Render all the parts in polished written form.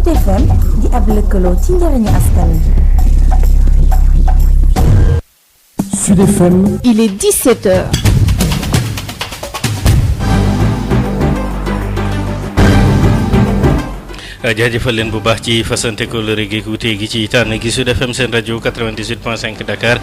Sud FM di ab lëkkaloo ci njariñu askan wi. Sud FM. Il est 17h. jaajëfal leen bu baax ci fasante kóllëre gi ku tey gi ci tànn gi Sud FM seen rajo 98.5 Dakar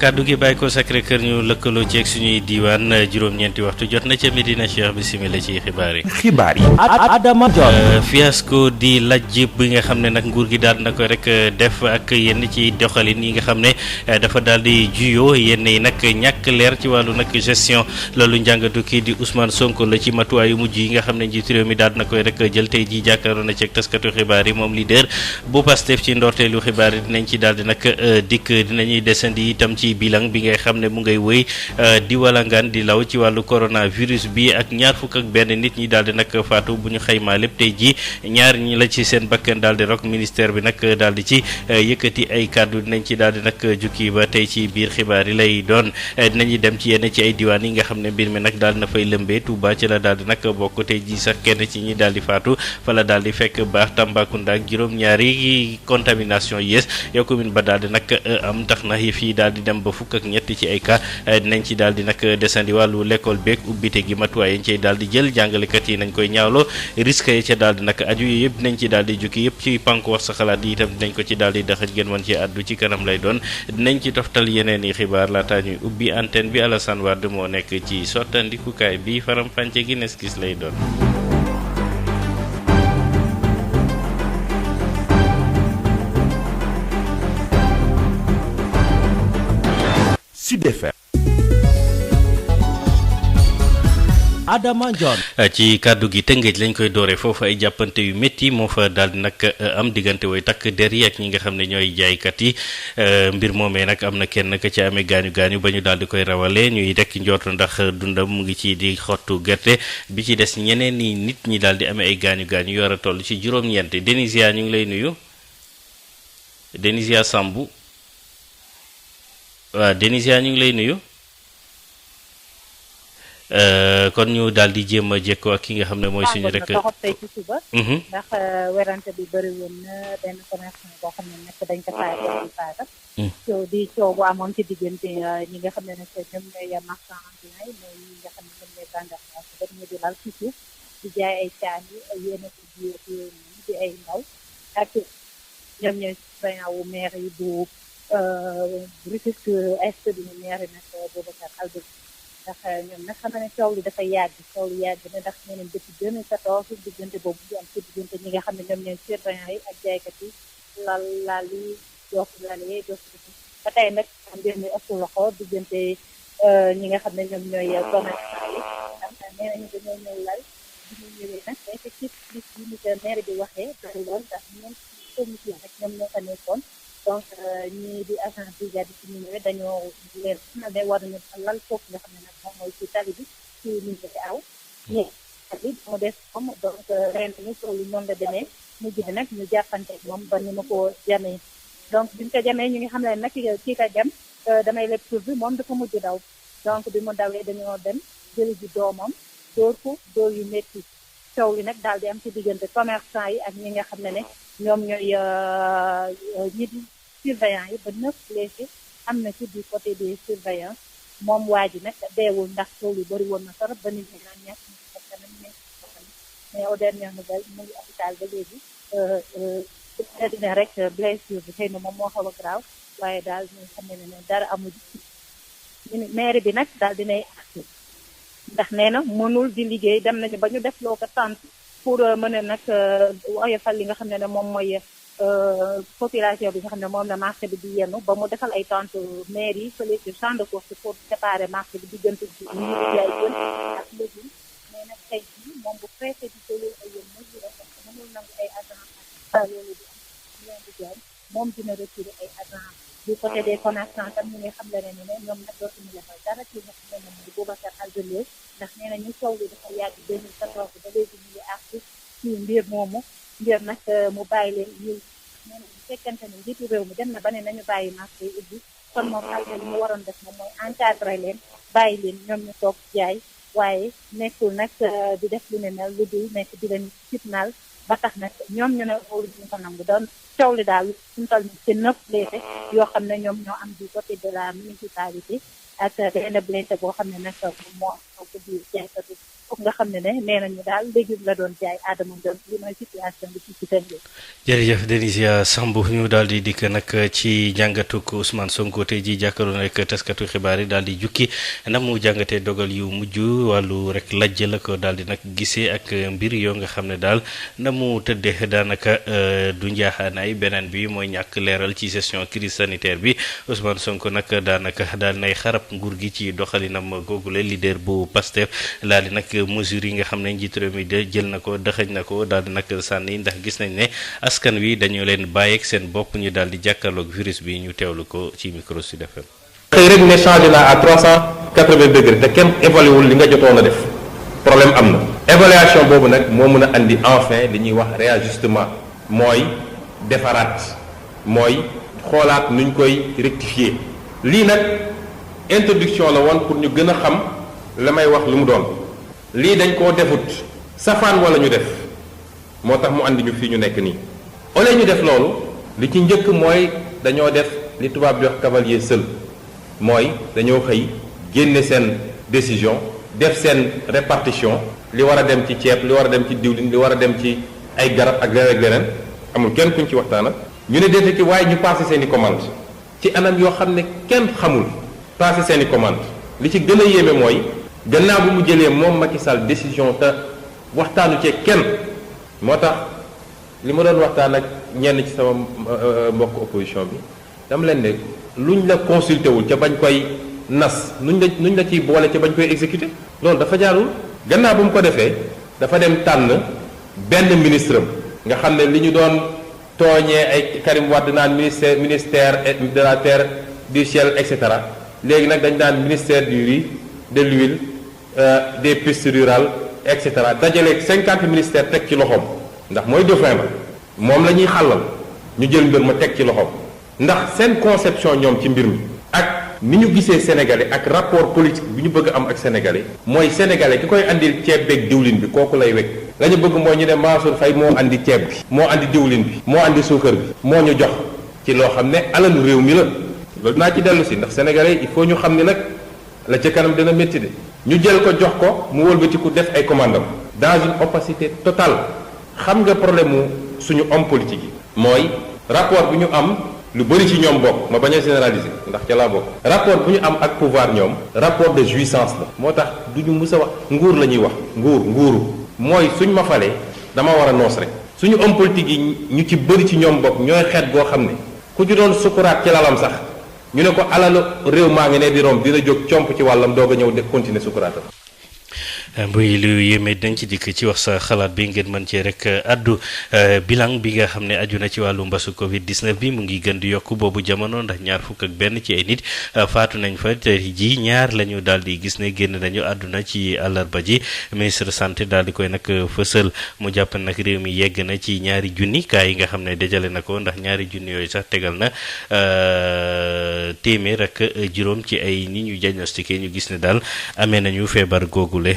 kaddu gi bàyyi ko Sacré-Cœur ñu lëkkaloo ceeg suñuy diiwaan juróom-ñeenti waxtu jot na ca Medina Cheikh bisimila ci xibaar yi. xibaar yi. Adama Dione. fiasco di lajj bi nga xam ne nag nguur gi daal na ko rek def ak yenn ci doxalin yi nga xam ne dafa daal di juyoo yenn yi nag ñàkk leer ci wàllu nag gestion loolu njàngatu kii di Ousmane Sonko la ci matuwaayu mujj yi nga xam ne njiitu réew mi daal na koy rek jël tey ji jàkkaarloo na ceeg taskatu xibaar yi moom leader bu Pastef ci ndorteelu xibaar yi dinañ ci daal di nag dikk dinañuy desandi itam ci bilan bi ngay xam ne mu ngay wëy di walangaan di law ci wàllu coronavirus bi ak ñaar fukk ak benn nit ñi daal di nag faatu bu ñu xaymaa lépp tey ji ñaar ñi la ci seen bakkan daal di rok ministère bi nag daal di ci yëkkati ay kàddu dinañ ci daal di nag jukki ba tey ci biir xibaar yi lay doon dinañuy dem ci yenn ci ay diwaan yi nga xam ne mbir mi nag daal na fay lëmbee Touba ci la daal di nag bokk tey ji sax kenn ci ñi daal di faatu fa la daal di fekk baax Tambacounda ak juróom-ñaari contamination yees yow commune ba daal di nag am tax na yëf yi daal di dem ba fukk ak ñett ci ay cas dinañ ci daal di nag desandi wàllu l'école beeg ubbite gi matuwaay yañ cay daal di jël jàngalekat yi nañ koy ñaawloo risque yi ca daal di nag aju yi yëpp dinañ ci daal di jukki yëpp ci pank wax sa xalaat yi itam dinañ ko ci daal di daxaj gën mën ci àddu ci kanam lay doon dinañ ci toftal yeneen i xibaar laata ñuy ubbi antenne bi Alassane Wade moo nekk ci sottandikukaay bi faram fànce gi nes gis lay doon. Sud FM. Adama Dione. ci kàddu gi Tëngéej lañ koy dooree foofu ay jàppante yu métti moo fa daal di nag am diggante way takk der yi ak ñi nga xam ne ñooy jaaykat yi mbir moomee nag am na kenn ka ci amee gaañu gaañu ba ñu daal di koy rawale ñuy rekk njort ndax dundam mu ngi ci di xottu gerte bi ci des ñeneen ni nit ñi daal di amee ay gaañu gaañu yor a toll ci juróom-ñeent Denisia ñu ngi lay nuyu Denisia Sambu waaw Denisia ñu ngi lay nuyu. kon ñu daal di jéem a jekkoo ak ki nga xam ne mooy suñu rek tey ci suba ndax werante bi bëri woon na benn commerçant boo xam ne nag dañ ko faata di coow bu amoon ci diggante ñi nga xam ne nag ñoom ñooy marchand ambulant yi mooy ñi nga xam ne ñoom ñooy gendarmerie ba ñu di lal ci suuf di jaay ay caan yi yéen a ko di ay ndaw ak ñoom ñooy surveillant wu maire yi bu Rufisque Est bi ñu maire yi nag Boubacar Albert ndax ñoom nag xam ne coow li dafay yàgg na ndax ñeneen depuis 2014 diggante boobu di am ci diggante ñi nga xam ne ñoom ñooy surveillant yi ak jaaykat yi laal yi jox ba tey nag mbir mi ëpp loxo diggante ñi nga xam ne ñoom ñooy commerçant yi ndax nee nañu dañoo ñëw lal bi ñu ñëwee nag effectif plus yi ni ko maire bi waxee bari lool ndax ñoom commission rek ñoom ñoo fa nekkoon donc ñii di agent brigade bi ci ñu ñëwee dañoo leen xamal ne war nañu lal foofu nga xam ne nag moom mooy ci tali bi ci liñ ko ci aw ñi bi mu des moom donc ren ñu tool yi noonu la demee mujj bi nag ñu jàppante moom ba ni ma ko jamee donc bi ñu ko jamee ñu ngi xam ne nag kii ka jam damay leb tur bi moom dafa mujj daw donc bi mu dawee dañoo dem jëli ji doomam dóor ko dóor yu métti coow li nag daal di am ci diggante commerçant yi ak ñi nga xam ne ñoom ñooy ñi di surveillant yi ba 9 blessés am na ci du côté des surveillants moom waa ji nag deewul ndax coow li bëri woon na torop ba nit ñi naan ñàkk ñu ko kanam mais aux dernières nouvelles mu ngi hôpital ba léegi dina rek blessure bi xëy na moom moo xaw a graaw waaye daal ñu xam ne dara amul maire bi nag daal dinay acte ndax nee na mënul di liggéey dem nañu ba ñu def loo ko tant pour mën a nag oyofal li nga xam ne moom mooy population bi nga xam ne moom la marché bi di yenn ba mu defal ay tente maire yi fële ci champ de course pour séparer marché bi diggante bi ñu ngi jaay jën ak légumes mais nag tey jii moom bu préfet di jëlee ay yéen mesure parce que mënul nangu ay agent ak loolu di am leen di jaay moom dina retirer ay agent du côté des commerçants tam ñu ngi xam le ne ñoom nag dootuñu defal dara ci nga xam ne moom di Boubacar Albert ndax nee na ñu coow li dafa yàgg 2014 ba léegi ñu ngi arti ci mbir moomu ngir nag mu bàyyi leen ñëw nee na bu fekkente ne njiitu réew mi dem na ba ne nañu bàyyi marché yi ubbi kon moom Albert li mu waroon def moom mooy encadré leen bàyyi leen ñoom ñu toog jaay waaye nekkul nag di def lu ne mel lu dul nekk di leen fitnaal ba tax nag ñoom ñu ne loolu duñ ko nangu doon coow li daal suñu toll nii c'est 9 blessés yoo xam ne ñoom ñoo am du côté de la municipalité ak benn blessé boo xam ne nag moo am ko biir jaaykatu foofu nga xam ne nee nañu daal légume la doon jaay Adama Ndione li mooy situation bi ci Tëngéej. jërëjëf Denisia Samb ñu daal di dikk nag ci jàngatuk Ousmane Sonko tey ji jàkkaarloo rek taskatu xibaar yi daal di jukki na mu jàngatee dogal yu mujj wàllu rek lajj la ko daal di nag gisee ak mbir yoo nga xam ne daal na mu tëddee daanaka du njaaxaanaay beneen bi mooy ñàkk leeral ci gestion crise sanitaire bi Ousmane Sonko nag daanaka daal nay xarab nguur gi ci doxalinam googule leader bu Pastef daal di nag mesures yi nga xam ne njiit réew mi de jël na ko dëxëñ na ko daal di nag sànni ndax gis nañ ne askan wi dañoo leen bàyyeeg seen bopp ñu daal di jàkkaarloog virus bi ñu teewlu ko ci micro Sud FM. xëy rek ne changé naa à 380 degrés te kenn évalué wul li nga jotoon a def problème am na. évaluation boobu nag moo mën a andi enfin li ñuy wax réajustement mooy defaraat mooy xoolaat nuñ koy rectifier lii nag introduction la woon pour ñu gën a xam la may wax lu mu doon lii dañ koo defut safaan wala ñu def moo tax mu andi ñu fii ñu nekk nii au lieu ñu def loolu li ci njëkk mooy dañoo def li tubaab di wax cavalier seul mooy dañoo xëy génne seen décision def seen répartition li war a dem ci ceeb li war a dem ci diwlin li war a dem ci ay garab ak leneen ak leneen amul kenn kuñ ci waxtaan ak ñu ne déedéet waaye ñu passé seen i commande ci anam yoo xam ne kenn xamul passé seen i commande li ci gën a yéeme mooy gannaaw bu mu jëlee moom Macky Sall décision te waxtaanu ci kenn moo tax li ma doon waxtaan ak ñenn ci sama mbokk opposition bi dama leen ne luñ la consulté wul ca bañ koy nas nuñ la ciy boole ca bañ koy exécuté loolu dafa jaarul gannaaw bu mu ko defee dafa dem tànn benn ministre am nga xam ne li ñu doon tooñee ay Karim Wade naan ministère de la terre du ciel et cetera léegi nag dañ daan ministère du riz de l'huile des pistes rurales et cetera dajaleeg 50 ministères teg ci loxoom ndax mooy dauphin ba moom la ñuy xàllal ñu jël mbir ma teg ci loxoom ndax seen conception ñoom ci mbir mi ak ni ñu gisee sénégalais ak rapport politique bi ñu bëgg am ak sénégalais mooy sénégalais ki koy andil ceeb beeg diwlin bi kooku lay wekk la ñu bëgg mooy ñu ne Mansour Faye moo andi ceeb bi moo andi diwlin bi moo andi suukar bi moo ñu jox ci loo xam ne alalu réew mi la loolu naa ci dellu si ndax sénégalais il faut ñu xam ni nag la ca kanam dina métti de ñu jël ko jox ko mu wëlbatiku def ay commandam dans une opacité totale xam nga problème mu suñu homme politique yi mooy rapport bu ñu am lu bëri ci ñoom bokk ma bañ a généraliser ndax ca laa bokk rapport bu ñu am ak pouvoir ñoom rapport de jouissance la moo tax du ñu mus a wax nguur la ñuy wax nguuru mooy suñ ma falee dama war a noos rek suñu homme politique yi ñu ci bëri ci ñoom bokk ñooy xeet goo xam ne ku ci doon sukuraat ci lalam sax ñu ne ko alalu réew maa ngi ne di romb dina jóg comp ci wàllam doog a ñëw de continuer sukuraatam. muy lu yéeme dañ ci dikk ci wax sa xalaat bi ngeen mën cee rek addu bilan bi nga xam ne aju na ci wàllu mbasu Covid 19 bi mu ngi gën di yokk boobu jamono ndax ñaar fukk ak benn ci ay nit faatu nañ fa te ji ñaar la ñu daal di gis ne génn nañu àdduna ci àllarba ji ministre santé daal di koy nag fësal mu jàpp nag réew mi yegg na ci ñaari junni cas yi nga xam ne dajale na ko ndax ñaari junni yooyu sax tegal na téeméer ak juróom ci ay nit ñu diagnostiqué ñu gis ne daal amee nañu feebar googule.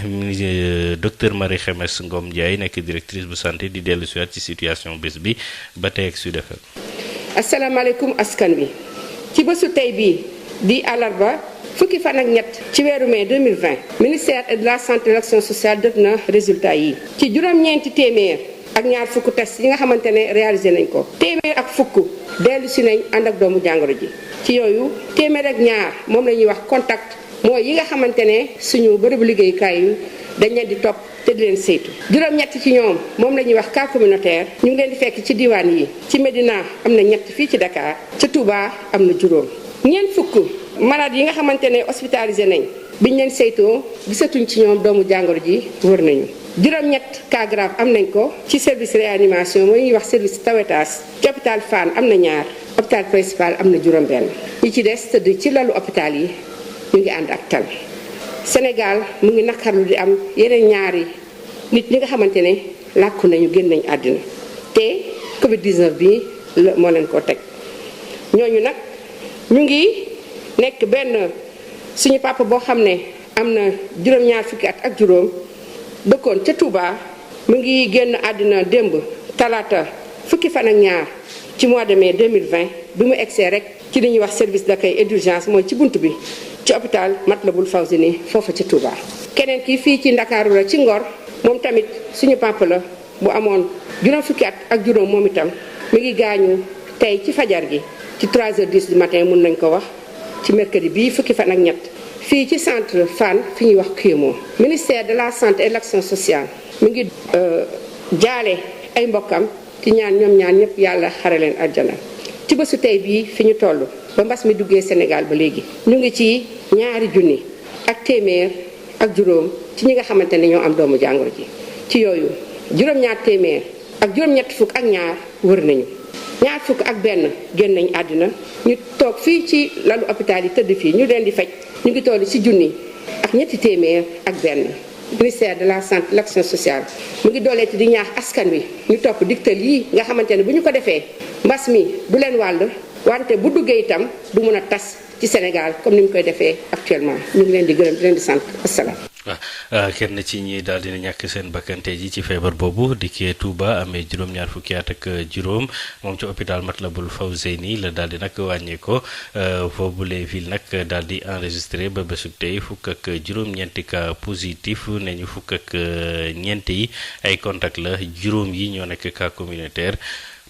docteur Marie Khemesse Ngom Ndiaye nekk directrice bu santé di dellu si waat ci situation bés bi ba tey ak Sud FM. asalaamaaleykum askan wi ci bésu tey bii di àllarba fukki fan ak ñett ci weeru mai 2020 ministère de la santé et de l'action sociale jot na résultat yi ci juróom-ñeenti téeméer ak ñaar fukk test yi nga xamante ne réalisé nañ ko téeméer ak fukk dellu si nañ ànd ak doomu jàngoro ji ci yooyu téeméer ak ñaar moom la ñuy wax contact mooy yi nga xamante ne suñu bërëbu liggéeyukaay yi dañ leen di topp te di leen saytu juróom-ñett ci ñoom moom la ñuy wax cas communautaire ñu ngi leen di fekk ci diwaan yi ci Médina am na ñett fii ci Dakar ca Touba am na juróom ñeent fukk malade yi nga xamante ne hospitalisé nañ biñ leen saytoo gisatuñ ci ñoom doomu jàngoro ji wër nañu juróom-ñett cas grave am nañ ko ci service réanimation mooy ñuy wax service Tawetas ci hôpital Fann am na ñaar hôpital principal am na juróom-benn ñi ci des tëdd ci lalu hôpital yi ñu ngi ànd ak tal Sénégal mu ngi naqarlu di am yeneen ñaari nit ñi nga xamante ne làkku nañu génn nañu àddina te Covid 19 bi moo leen ko teg ñooñu nag ñu ngi nekk benn suñu papa boo xam ne am na juróom-ñaar fukki at ak juróom dëkkoon ca Touba mu ngi génn àddina démb talaata fukki fan ak ñaar ci mois de mai 2020 bi mu egsee rek ci li ñuy wax service d'accueil et d'urgence mooy ci bunt bi ci hôpital Matlaboul Fawzeyni foofa ci Touba. keneen ki fii ci Ndakaaru la ci Ngor moom tamit suñu papa la bu amoon juróom fukki at ak juróom moom itam mi ngi gaañu tey ci fajar gi ci 3h10 du matin mun nañ ko wax ci mercredi bii fukki fan ak ñett fii ci centre Fann fi ñuy wax Kémo. ministère de la santé et de l'action sociale mi ngi jaale ay mbokkam ci ñaan ñoom ñaan ñëpp yàlla xare leen àjjana. ci bésu tey bii fi ñu toll ba mbas mi duggee Sénégal ba léegi ñu ngi ci 2 junni ak téeméer ak juróom ci ñi nga xamante ne ñoo am doomu jàngoro ji ci yooyu juróom-ñaar téeméer ak juróom-ñett fukk ak ñaar wër nañu 2 fukk ak benn génn nañ àddina ñu toog fii ci lalu hôpital yi tëdd fii ñu leen di faj ñu ngi toll ci junni ak ñetti téeméer ak benn. ministère de la santé l'action sociale mu ngi dooleeti di ñaax askan wi ñu topp digtal yi nga xamante ne bu ñu ko defee mbas mi du leen wàll wante bu duggee itam du mën a tas ci Sénégal comme ni ñu koy defee actuellement ñu ngi leen di gërëm di leen di sant asalaam. waaw kenn ci ñi daal dina ñàkk seen bakkante ji ci feebar boobu di kee Touba amee juróom-ñaar fukki at ak juróom moom ci hôpital Matlaboul Fawzeyni la daal di nag wàññee ko boobule ville nag daal di enregistré ba bésub tey fukk ak juróom-ñeenti cas positif ne ñu fukk ak ñeent yi ay contact la juróom yi ñoo nekk cas communautaire.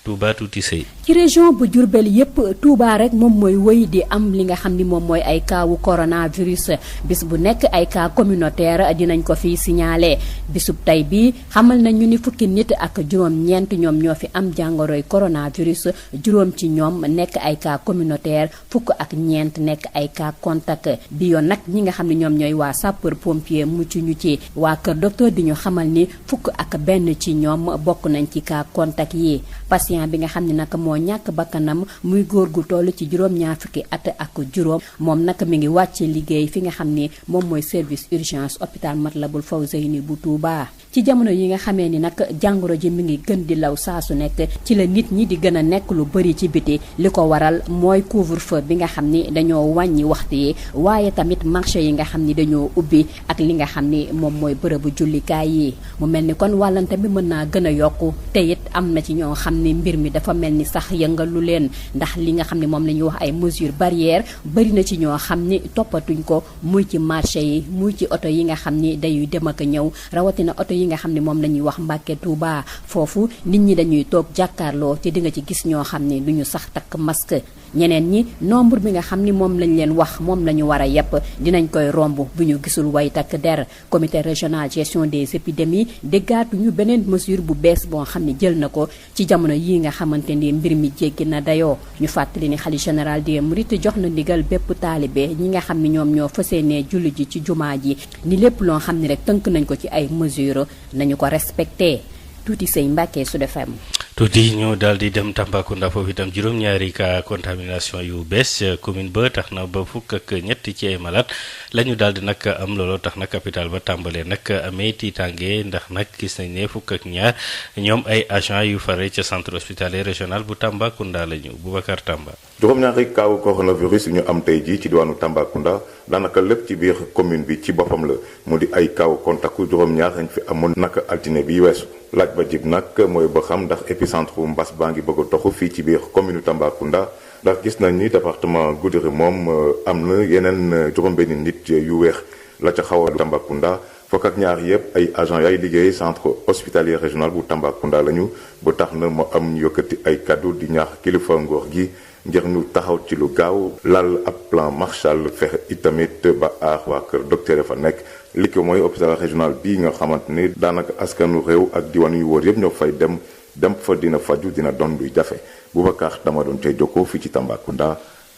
Touba tuuti sëy ci région bu Diourbel yépp Touba rek moom mooy wëy di am li nga xam ni moom mooy ay cas wu coronavirus bis bu nekk ay cas communautaire dinañ ko fi signalé bisub tey bi xamal nañu ni fukki nit ak juróom-ñeent ñoom ñoo fi am jàngoroy coronavirus juróom ci ñoom nekk ay cas communautaire fukk ak ñeent nekk ay cas contact bi yoon nag ñi nga xam ne ñoom ñooy waa sapeur pompier mucc ñu ci waa kër docteur di ñu xamal ni fukk ak benn ci ñoom bokk nañ ci cas contact yi patient bi nga xam ne nag moo ñàkk bakkanam muy góor gu toll ci juróom-ñaar fukki at ak juróom moom nag mi ngi wàcce liggéey fi nga xam ni moom mooy service urgence hôpital Matlaboul Fawzeyni bu Touba. ci jamono yi nga xamee ni nag jàngoro ji mi ngi gën di law saa su nekk ci la nit ñi di gën a nekk lu bëri ci biti li ko waral mooy couvre-feu bi nga xam ni dañoo wàññi waxtu yi waaye tamit marché yi nga xam ni dañoo ubbi ak li nga xam ni moom mooy bërëbu jullikaay yi mu mel ni kon wàllante bi mën naa gën a yokku te it am na ci ñoo xam ni mbir mi dafa mel ni sax yëngalu leen ndax li nga xam ne moom la ñuy wax ay mesures barrières bëri na ci ñoo xam ni toppatuñ ko muy ci marché yi muy ci oto yi nga xam ni dañuy dem ak ñëw rawatina oto yi nga xam ne moom la ñuy wax Mbàkke Touba foofu nit ñi dañuy toog jàkkaarloo te di nga ci gis ñoo xam ne duñu sax takk masque ñeneen ñi nombre bi nga xam ni moom lañ leen wax moom la ñu war a yepp dinañ koy romb bu ñu gisul way takk der comité régional gestion des épidémies déggaatuñu beneen mesure bu bees boo xam ne jël na ko ci jamono yi nga xamante ni mbir mi jéggi na dayoo ñu fàttali ni xalifa général des mourides jox na ndigal bépp taalibe ñi nga xam ne ñoom ñoo fëseenee julli ji ci jumaa ji ni lépp loo xam ne rek tënk nañ ko ci ay mesures nañu ko respecté tuuti sëy Mbàkke Sud FM. tuuti ñu daal di dem Tambacounda foofu itam juróom-ñaari cas contamination yu bees commune ba tax na ba fukk ak ñett ci ay malade la ñu daal di nag am looloo tax na capital ba tàmbalee nag amee tiitange ndax nag gis nañ ne fukk ak ñaar ñoom ay agent yu fare ca centre hospitalier régional bu Tambacounda la ñu Boubacar Tamba. juróom-ñaari kaawu coronavirus yu ñu am tey jii ci diwaanu Tambacounda daanaka lépp ci biir commune bi ci boppam la mu di ay kaawu contact juróom-ñaar lañ fi amoon naka altine bi weesu. laaj ba jib nag mooy ba xam ndax épicentre mbas baa ngi bëgg a toxu fii ci biir commune Tambacounda ndax gis nañ ni département Goudiri moom am na yeneen juróom-benni nit yu weex la ca xaw a Tambacounda fukk ak ñaar yëpp ay agent yaay liggéey centre hospitalier régional bu Tambacounda lañu ba tax na mu am ñu yëkkati ay kaddu di ñaax kilifa nguur gi ngir ñu taxaw ci lu gaaw lal ab plan Marshall fexe itamit ba aar waa kër docteur fa nekk li ko mooy hôpital régional bii nga xamante ni daanaka askanu réew ak diwaan yu wóor yëpp ñoo fay dem fa dina faju dina doon luy jafe Boubacar dama doon tey jokkoo fii ci Tambacounda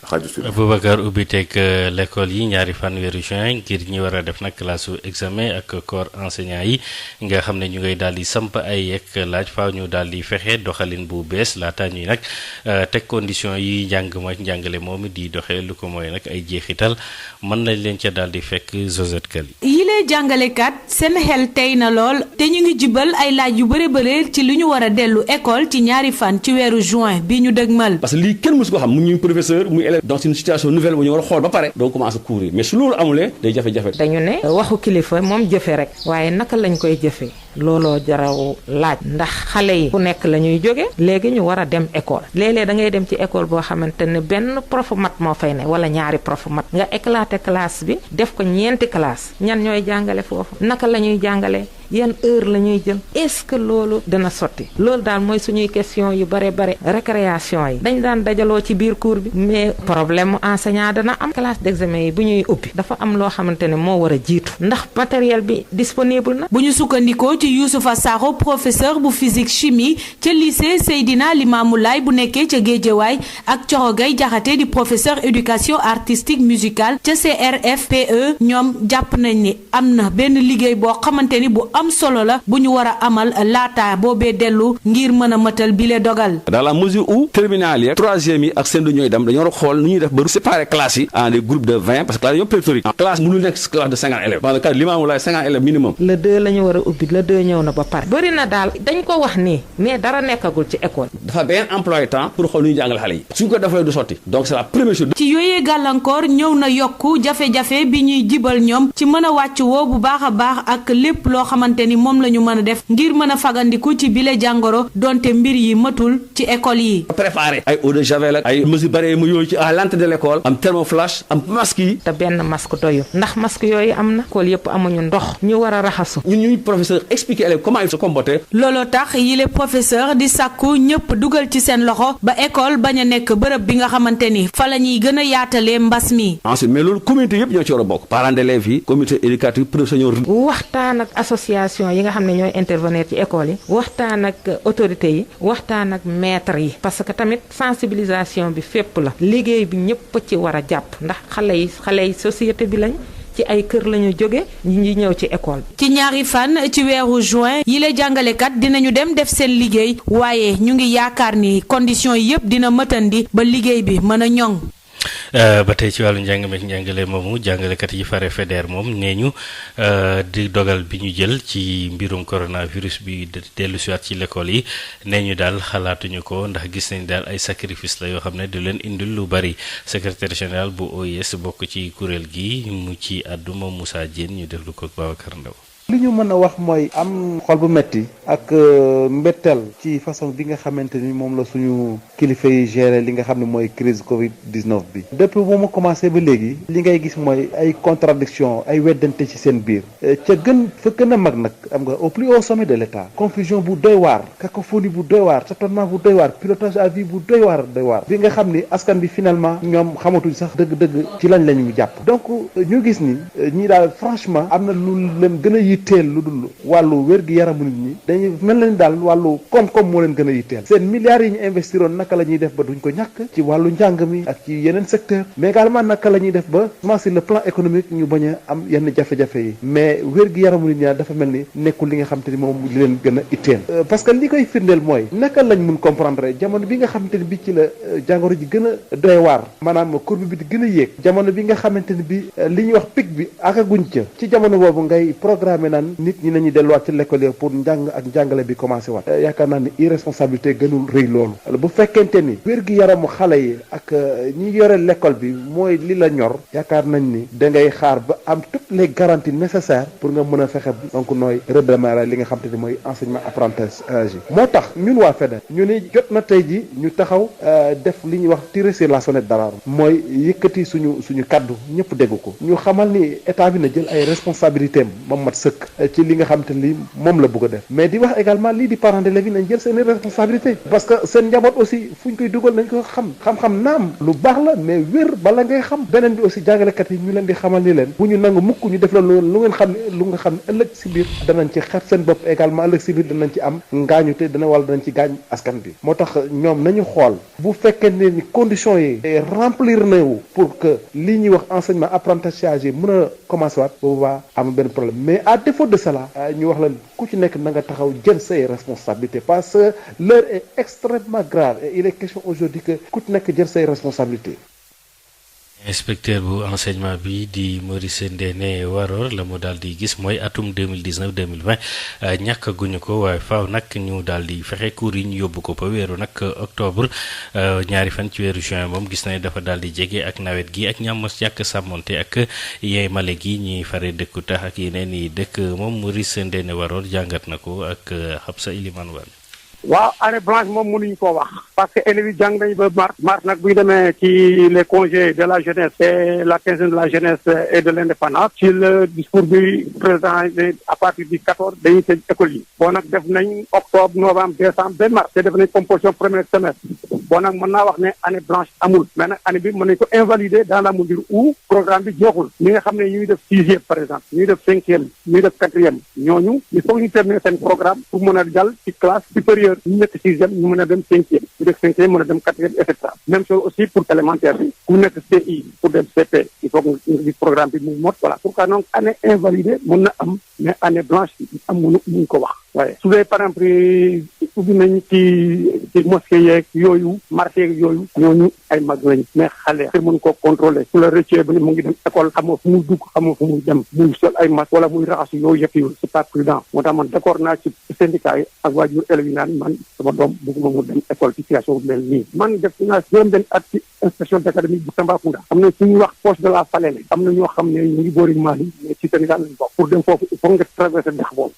rajo Sud. Boubacar ubbi teg l'école yi ñaari fanweeri juin ngir ñi war a def nag classe examen ak corps enseignant yi nga xam ne ñu ngay daal di samp ay yekk laaj faaw ñu daal di fexe doxalin bu bees laata ñuy nag teg condition yi njàng ma njàngale moom di doxee lu ko mooy nag ay jeexital mën nañ leen ca daal di fekk Josette Kali. yile jàngalekat seen xel tey na lool te ñu ngi jibal ay laaj yu bëre ci lu ñu war a dellu école ci ñaari fan ci weeru juin bi ñu dëgmal. parce que lii kenn mësu ko xam mu ñuy professeur muy élève dans une situation nouvelle bu ñu war a xool ba pare doo commencé courir mais su loolu amulee day jafe-jafe. dañu ne waxu kilifa moom jëfe rek waaye naka lañ koy jëfee looloo jaraw laaj ndax xale yi ku nekk la ñuy jóge léegi ñu war a dem école léeg-léeg da ngay dem ci école boo xamante ne benn prof mat moo fay ne wala ñaari prof mat nga éclater classe bi def ko ñeenti classe ñan ñooy jàngale foofu naka la ñuy jàngale yan heure la ñuy jël est-ce que loolu dana sotti loolu daal mooy suñuy question yu bare récréation yi dañ daan dajaloo ci biir cours bi mais problème enseignant dana am classe d'examen yi bu ñuy ubbi dafa am loo xamante ne moo war a jiitu ndax matériel bi disponible na. bu ñu sukkandikoo ci Youssoufa Sakho professeur bu physique chimie ca lycée Seydina Limamou Laye bu nekkee ca Guédiawaye ak Thioro Gaye Diakhaté di professeur éducation artistique musicale ca CRFPE ñoom jàpp nañ ni am na benn liggéey boo xamante ni bu am solo la bu ñu war a amal laata boobee dellu ngir mën a matal bile dogal. dans la mesure où terminale yi troisième yi ak seen du ñooy dem dañoo war a xool nu ñuy def ba séparer classe yi en des groupes de 20 parce que classe yi ñoom pléthorique classe mënul nekk classe de 50 élèves dans le cas de Limamou Laye 50 élèves minimum. le 2 la ñu war a ubbi le 2 ñëw na ba pare. bëri na daal dañ ko wax nii mais dara nekkagul ci école. dafa benn emploi temps pour xool nu ñuy jàngale xale yi suñ ko defalee du sotti donc c'est la première chose. ci yooyee gàllankoor ñëw na yokku jafe-jafe bi ñuy jibal ñoom ci mën a wàcc woo bu baax a baax ak lépp loo xamante ni moom la ñu mën a def ngir mën a fagandiku ci bile jàngoro donte mbir yi matul ci école yi. préparer ay eau de javel ak ay mesures barrières mu yooyu ci à l'entrée de l'école am thermoflash am masque yi. te benn masque doyu ndax masque yooyu am na. école yëpp amuñu ndox ñu war a raxasu. ñuy professeur expliquer élèves comment il se comporter. looloo tax yile professeur di sàkku ñëpp dugal ci seen loxo ba école bañ a nekk bërëb bi nga xamante ni fa la ñuy gën a yaatalee mbas mi. ensuite mais loolu communauté yëpp ñoo ci war a bokk. parents d'élèves yi communauté éducative professeurs. waxtaan ak association yi nga xam ne ñooy intervenir ci école yi. waxtaan ak autorités yi. waxtaan ak maîtres yi. parce que tamit sensibilisation bi fépp la. liggéey bi ñëpp ci war a jàpp ndax xale yi société bi lañ. ci ay kër lañu jóge ñi ñëw ci école bi. ci ñaari fan ci weeru juin yi la jàngalekat dinañu dem def seen liggéey waaye ñu ngi yaakaar ni conditions yépp dina mëtandi ba liggéey bi mën a ñoŋ. ba tey ci wàllu njàng meek njàngale moomu jàngalekat yi fare FEDER moom nee ñu di dogal bi ñu jël ci mbirum coronavirus bi dellu siwaat ci l'école yi nee ñu daal xalaatuñu ko ndax gis nañ daal ay sacrifice la yoo xam ne du leen indil lu bari secrétaire général bu OIS bokk ci kuréel gi mu ci àddu moom Moussa Diène ñu déglu ko Babacar Ndaw li ñu mën a wax mooy am xol bu metti ak mbetteel ci façon bi nga xamante ni moom la suñu kilifa yi gérer li nga xam ne mooy crise Covid 19 bi depuis bu mu commencé ba léegi li ngay gis mooy ay contradiction ay weddante ci seen biir fa gën a mag nag am nga au plus haut sommet de l'État confusion bu doy waar cacophonie bu doy waar tâtonnement bu doy waar pilotage à vue bu doy waar bi nga xam ni askan bi finalement ñoom xamatuñ sax dëgg-dëgg ci lañ la ñu jàpp donc ñu gis ni ñii daal franchement am na lu leen gën a yitteel lu dul wàllu wér-gi-yaramu nit ñi dañuy mel nañ daal wàllu koom-koom moo leen gën a yitteel seen milliards yi ñu investiroon naka la ñuy def ba duñ ko ñàkk ci wàllu njàng mi ak ci yeneen secteur mais également naka la ñuy def ba sur le plan économique ñu bañ a am yenn jafe-jafe yi mais wér-gi-yaramu nit ñi dafa mel ni nekkul li nga xam te ni moom li leen gën a itteel parce que li koy firndeel mooy naka lañ mun comprendre jamono bi nga xamante ni bi ci la jàngoro ji gën a doy waar maanaam courbe bi di gën a yéeg jamono bi nga xamante ni bi li ñuy wax pic bi akaguñ ca ci jamono boobu ngay programmer naan nit ñi nañuy delluwaat ci l'école yi pour njàng ak njàngale bi commencé waat yaakaar naa ni irresponsabilité gënul rëy loolu bu fekkente ni wér-gi-yaramu xale yi ak ñi yore l'école bi mooy li la ñor yaakaar nañ ni da ngay xaar ba am toutes les garanties nécessaires pour nga mën a fexe donc nooy redémarrer li nga xam te ni mooy enseignement apprentissage yi moo tax ñun waa FEDER ñu ni jot na tey ji ñu taxaw def li ñuy wax tirer sur la sonnette d'alarme mooy yëkkati suñu kaddu ñëpp dégg ko ñu xamal ni état bi na jël ay responsabilités moom mat sëkk ci li nga xam te ni moom la bëgg a def mais di wax également lii di parents d'élèves yi nañ jël seen responsabilité parce que seen njaboot aussi fu ñu koy dugal nañ ko xam-xam naam lu baax la mais wér bala ngay xam beneen bi aussi jàngalekat yi ñu leen di xamal ni leen bu ñu nangu mukk ñu def la lu nga xam ne ëllëg si biir danañ ci xeeb seen bopp également ëllëg si biir danañ ci am ngaañu te danañ ci gaañ askan bi moo tax ñoom nañu xool bu fekkee ne ni conditions yi remplir nañu pour que lii ñuy wax enseignement apprentissage yi mën a commencer waat boobaa am benn problème mais à défaut de cela ñu wax la ku ci nekk na nga taxaw jël say responsabilités parce que l'heure est extrêmement grave et il est question aujourd'hui que ku ci nekk jël say responsabilités inspecteur bu enseignement bi di Maurice Ndéné Waror la mu daal di gis mooy atum 2019 2020 ñàkkaguñu ko waaye faaw nag ñu daal di fexe cours yi ñu yóbbu ko ba weeru nag octobre ñaari fan ci weeru juin moom gis nañ dafa daal di jege ak nawet gi ak ñàkk sàmmonte ak yemale gi ñuy fare dëkku tax ak yeneen yi dëkk moom Maurice Ndéné Waror jàngat na ko ak Habsa Iliman Wane. waaw année blanche moom mënuñu koo wax parce que élèves yi jàng nañu ba mars nag bu ñu demee ci les congés de la jeunesse et la quinzaine de la jeunesse et de l'indépendance ci le discours bi président à partir du 14 dañuy tëj école yi bon nag def nañ octobre novembre décembre ba mars te def nañ composition premier semestre bon nag mën naa wax ne année blanche amul mais nag année bi mën nañ ko invalider dans la mesure où programme bi jeexul ñi nga xam ne ñuy def sixième par exemple ñuy def cinquième ñuy def quatrième ñooñu il faut ñu terminer seen programme pour mën a jàll ci classe supérieure ñu nekk sixième ñu mën a dem cinquième ñu def cinquième mën a dem quatrième et cetera même chose aussi pour élémentaire bi ku nekk CI pour dem CP il faut que nga gis programme bi mu mot voilà pourquoi donc année invalidée mën na am mais année blanche am mënuñ ko wax waaye su dee par exemple ubbi nañ ci mosquée yeeg yooyu marché yeeg yooyu ñooñu ay mag lañ mais xale te mën ko contrôler su la rëccee ba ne mu ngi dem école xamoo fu muy dugg xamoo fu muy dem muy sol ay masque wala muy raxasu yooyu yëpp yooyu c'est pas prudent moo tax man d'accord naa ci syndicat yi ak waajur élèves yi naan man sama doom bëgguma mu dem école situation bu mel nii man def naa juróom benn at ci inspection d'académie bu Tambacounda am na suñuy wax poche de la Falémé am na ñoo xam ne ñu ngi boori Mali mais ci Sénégal lañ bokk pour dem foofu il faut nga traverser dex boobu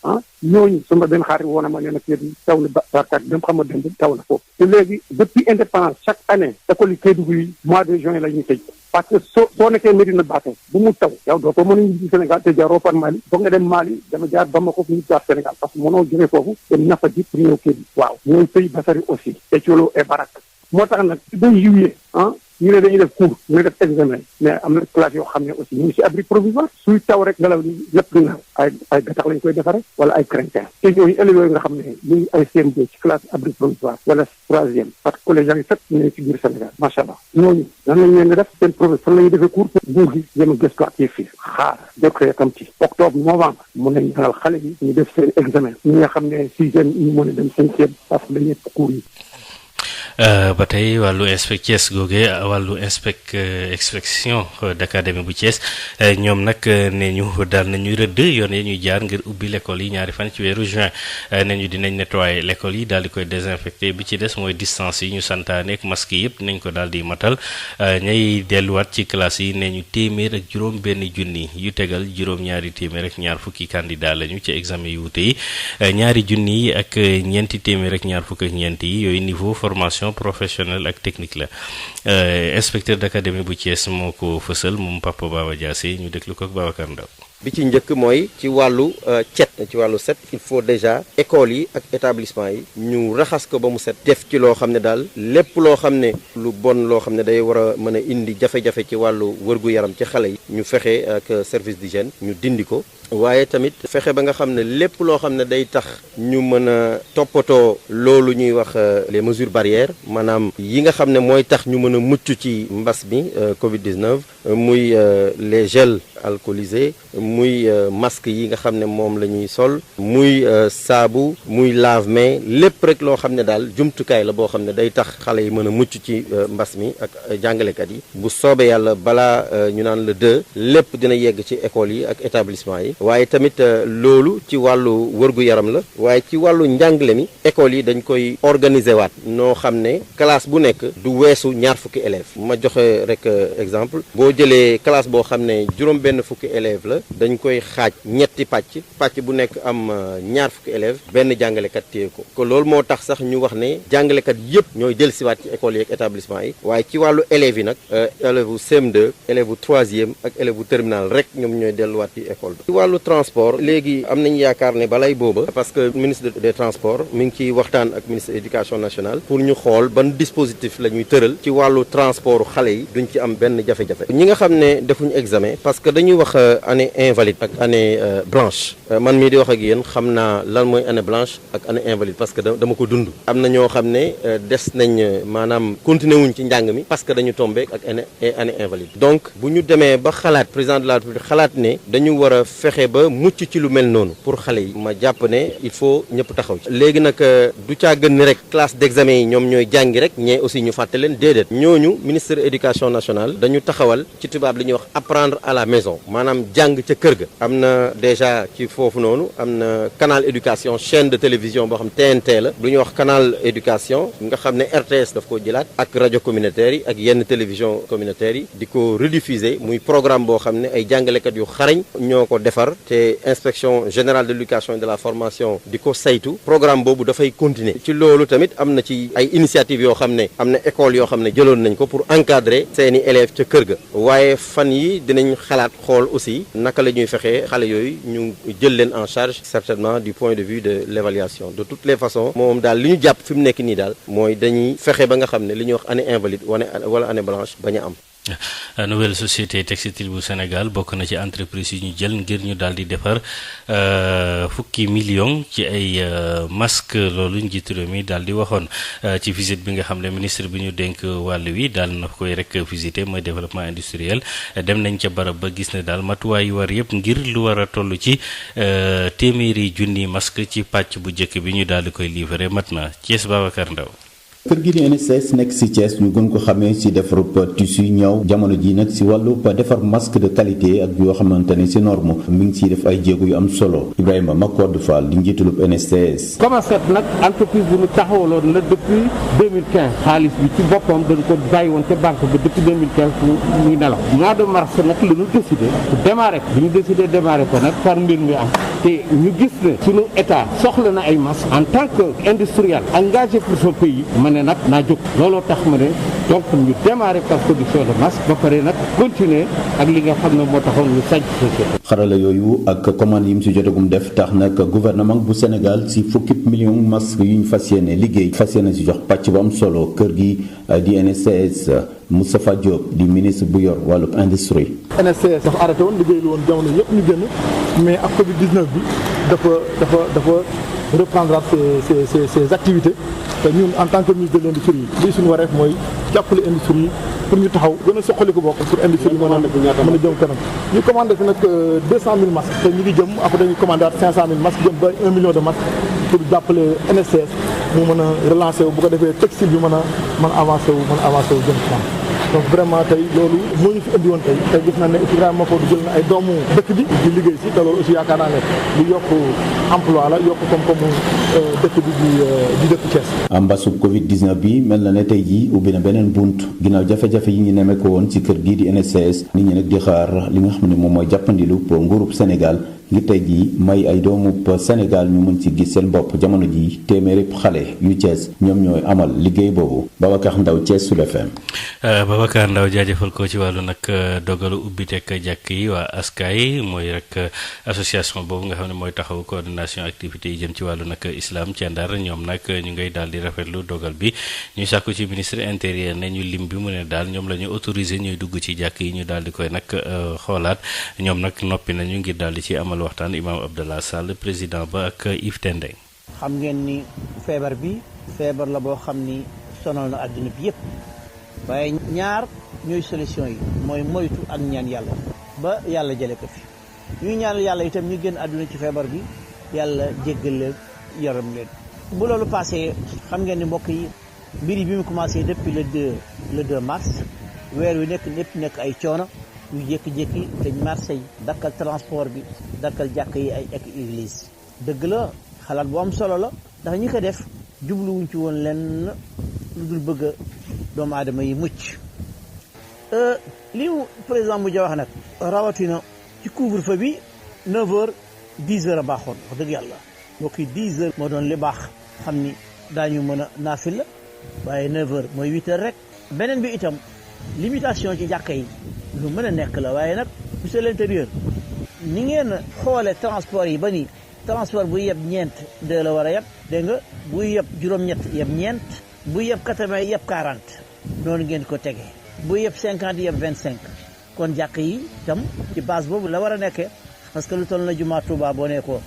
ñooñu sama benn xarit woon na ma ne nag yéen taw na barkat dem xam nga dem taw na foofu te léegi depuis indépendance chaque année école yi Kédougou yi mois de juin la ñuy tëj parce que soo nekkee Médina Bakel bu mu taw yow doo ko mën a ñibbi Sénégal te jaaroo par Mali foog nga dem Mali dama jaar Bamako fu ñu jaar Sénégal parce que mënoo jógee foofu dem Nafa ji pour ñëw Kédougou waaw ñooy pays Bassari aussi Étiolo et Barak moo tax nag ci 2 juillet ñu ne dañuy def cours ñu def examen mais am na classe yoo xam ne aussi ñu ngi si abri provisoire suy taw rek ngelaw li lépp dina ay gattax lañ koy defaree wala ay crinquin te ñooñu élèves yooyu nga xam ne ñu ngi ay CM2 ci classe abri provisoire wala 3e parce que collège yi fépp ñu ci biir Sénégal macha allah ñooñu nan lañ leen di def seen professeur la ñuy defee cours nguur gi jéem a gëstuwaat ci fii xaar décret tam ci octobre novembre mun nañ ñaanal xale yi ñu def seen examen ñi nga xam ne 6e ñu mën a dem 5e parce que dañuy cours yi ba tey wàllu Thiès googe wàllu inspection d'académie bu Thiès ñoom nag ne ñu daal nañuy rëdd yoon yi ñuy jaar ngir ubbi l'école yi ñaari fan ci weeru juin ne ñu dinañ nettoyer l'école yi daal di koy désinfecter bi ci des mooy distance yi ñu santaane ak masque yëpp nañ ko daal di matal ñay delluwaat ci classe yi ne ñu téeméer ak juróom benn junni yu tegal juróom-ñaari téeméer ak ñaar fukki candidat lañu ci examen yu wute yi ñaari junni yi ak ñeenti téeméer ak ñaar fukk ak ñeenti yi yooyu niveau formation professionnel ak technique la inspecteur d'académie bu Thiès moo ko fësal moom Papa Baba Diassé ñu déglu ko ak Babacar Ndaw bi ci njëkk mooy ci wàllu set il faut déjà écoles yi ak établissement yi ñu raxas ko ba mu set def ci loo xam ne daal lépp loo xam ne lu bon loo xam ne day war a mën a indi jafe-jafe ci wàllu wërgu-yaram ci xale yi ñu fexe ak service d'hygiène ñu dindi ko waaye tamit fexe ba nga xam ne lépp loo xam ne day tax ñu mën a toppatoo loolu ñuy wax les mesures barrières maanaam yi nga xam ne mooy tax ñu mën a mucc ci mbas mi Covid-19 muy les gels alcoolisés muy masque yi nga xam ne moom la ñuy sol muy saabu muy lave-mains lépp rek loo xam ne daal jumtukaay la boo xam ne day tax xale yi mën a mucc ci mbas mi ak jàngalekat yi bu soobee yàlla balaa ñu naan le 2 lépp dina yegg ci écoles yi ak établissement yi waaye tamit loolu ci wàllu wërgu yaram la waaye ci wàllu njàngale mi écoles yi dañ koy organiser waat noo xam ne classe bu nekk du weesu ñaar fukki élèves ma joxe rek exemple boo jëlee classe boo xam ne juróom benn fukki élèves la dañ koy xaaj ñetti pàcc bu nekk am ñaar fukki élèves benn jàngalekat téye ko loolu moo tax sax ñu wax ne jàngalekat yëpp ñooy dellusiwaat ci écoles yi ak établissement yi waaye ci wàllu élèves yi nag élèves bu CM2 élèves bu 3e ak élèves bu terminal rek ñoom ñooy delluwaat ci école bi ci wàllu transport léegi am nañu yaakaar ne balay booba parce que ministre des transports mi ngi ciy waxtaan ak ministre de l'éducation nationale pour ñu xool ban dispositif la ñuy tëral ci wàllu transport xale yi duñ ci am benn jafe-jafe ñi nga xam ne defuñu examen parce que dañuy wax année invalide ak année blanche man mii di wax ak yéen xam naa lan mooy année blanche ak année invalide parce que dama ko dund am na ñoo xam ne des nañ maanaam continuer wuñ ci njàng mi parce que dañu tombé ak année invalide donc bu ñu demee ba xalaat président de la République xalaat ne dañu war a fexe fexe ba mucc ci lu mel noonu pour xale yi ma jàpp ne il faut ñëpp taxaw ci léegi nag du caa gën ni rek classe d'examen yi ñoom ñooy jàngi rek ñee aussi ñu fàtte leen déedéet ñooñu ministère éducation nationale dañu taxawal ci tubaab li ñuy wax apprendre à la maison maanaam jàng ca kër ga am na déjà ci foofu noonu am na canal éducation chaîne de télévision boo xam TNT la du ñuy wax canal éducation nga xam ne RTS daf ko jëlaat ak rajo communautaire yi ak yenn télévision communautaire yi di ko rediffuser muy programme boo xam ne ay jàngalekat yu xarañ ñoo ko defar te inspection générale de l'éducation et de la formation di ko saytu programme boobu dafay continuer ci loolu tamit am na ci ay initiatives yoo xam ne am na école yoo xam ne jëloon nañ ko pour encadrer seeni élèves ca kër ga waaye fan yi dinañ xalaat xool aussi naka la ñuy fexee xale yooyu ñu jël leen en charge certainement du point de vue de l'évaluation de toutes les façons moom daal li ñu jàpp fi mu nekk nii daal mooy dañuy fexe ba nga xam ne li ñuy wax année invalide wala année blanche bañ a am. Nouvelle société textile bu Sénégal bokk na ci entreprise yu ñu jël ngir ñu daal di defar fukki million ci ay masque loolu njiitu réew mi daal di waxoon ci visite bi nga xam ne ministre bi ñu dénk wàll wi daal na koy rek visiter mooy développement industriel dem nañ ca barab ba gis ne daal matuwaay yu war yëpp ngir lu war a toll ci téeméeri junni masque ci pàcc bu njëkk bi ñu daal di koy livrer mat na Thiès Babacar Ndaw kër gi di NSS nekk ci Thiès ñu gën ko xamee ci defarub tissu ñaw jamono ji nag ci wàllu defar masque de qualité ak yoo xamante ne ci norme mi ngi ciy def ay jéego yu am solo Ibrahima Macodou Fall di njiitulub NSS. Comaset nag entreprise bu ñu taxawaloon la depuis 2015 xaalis bi ci boppam dañ ko bàyyi woon ca banque ba depuis 2015 muy nelaw mois de mars nag la ñu décidé démarrer ko bi ñu décidé démarrer ko nag par mbir mi am te ñu gis ne suñu état soxla na ay masques en tant que industriel engagé pour son pays. ne nag naa jóg looloo tax ma ne donc ñu démarrer par production de masque ba pare nag continuer ak li nga xam ne moo taxoon ñu sànc société. xarala yooyu ak commande yi mu si jotagum def tax nag gouvernement bu Sénégal si fukki million masque yu ñu fas yéene liggéey fas yéene si jox pàcc bu am solo kër gi di NSS Moustapha Diop di ministre bu yor wàllu industrie. NSS dafa arrêté woon liggéey lu woon jamono yëpp ñu génn mais ak Covid 19 bi dafa reprendre ses activités. te ñun en tant que ministre de l'industrie lii suñu wareef mooy jàppale industrie yi pour ñu taxaw gën a soqali ko bokk pour industrie yi mën a jëm kanam ñu commandé fi nag 200 000 masques te ñu ngi jëm après dañuy commandé 500 000 masques jëm ba 1 million de masques pour jàppale NSS mu mën a relancer wu bu ko defee textile bi mën a avancé wu jëm kanam donc vraiment tey loolu moo ñu fi indi woon tey gis nañ ne Ibrahima Macodou jël na ay doomu dëkk bi di liggéey si te loolu aussi yaakaar naa ne lu yokk emploi la yokk koom-koomu dëkk bi di dëkk Thiès. ambasub Covid 19 bi mel na ne tey jii ubbi na beneen bunt ginnaaw jafe-jafe yi ñu nemmeeku woon ci kër gii di NSS nit ñi nag di xaar li nga xam ne moom mooy jàppandilu pour nguurub Sénégal ngir tey jii may ay doomu Sénégal ñu mën ci gis seen bopp jamono ji téeméeri xale yu Thiès ñoom ñooy amal liggéey boobu Babacar Ndaw Thiès Sud FM. Babacar Ndaw jaajëfal ko ci wàllu nag dogalu ubbiteeg jàkk yi waa askaay mooy rek association boobu nga xam ne mooy taxaw coordination activité yi jëm ci wàllu nag islam ci Ndar ñoom nag ñu ngay daal di rafetlu dogal bi ñu sàkku ci ministre intérieur ne ñu lim bi mu ne daal ñoom la ñu autorisé ñuy dugg ci jàkk yi ñu daal di koy nag xoolaat ñoom nag noppi nañu ngir daal di ci amal waxtaan Imam Abdallah Sall président ba ak Yves Tendeng. xam ngeen ni feebar bi feebar la boo xam ni sonal na àdduna bi yépp waaye ñaar ñooy solution yi mooy moytu ak ñaan yàlla ba yàlla jële ko fi ñuy ñaanal yàlla itam ñu génn àdduna ci feebar bi yàlla jéggal leen yaram leen bu loolu passé xam ngeen ni mbokk yi mbir yi bi mu commencé depuis le 2 mars weer wi nekk ay coono ñu jékki-jékki te Marseille dakkal transport bi dakkal jàkk yi ay ak église dëgg la xalaat bu am solo la ndax ñi ko def jubluwuñ ci woon lenn lu dul bëgg doomu aadama yi mucc li mu président mu ja wax nag rawatina ci couvre-feu bi 9h 10h a baaxoon wax dëgg yàlla mbokk yi 10h moo doon li baax xam ni daañu mën a naafil la waaye 9h mooy 8h rek beneen bi itam limitation ci jàkka yi lu mën a nekk la waaye nag monsieur l'intérieur ni ngeen xoole transport yi ba ni transport buy yeb ñeent de la war a yeb dégg nga buy yeb juróom-ñett yeb ñeent buy yeb 80 yeb 40 noonu ngeen ko tegee buy yeb 50 yeb 25 kon jàkk yi itam ci base boobu la war a nekkee parce que lu toll na jumaa Touba boo nee ko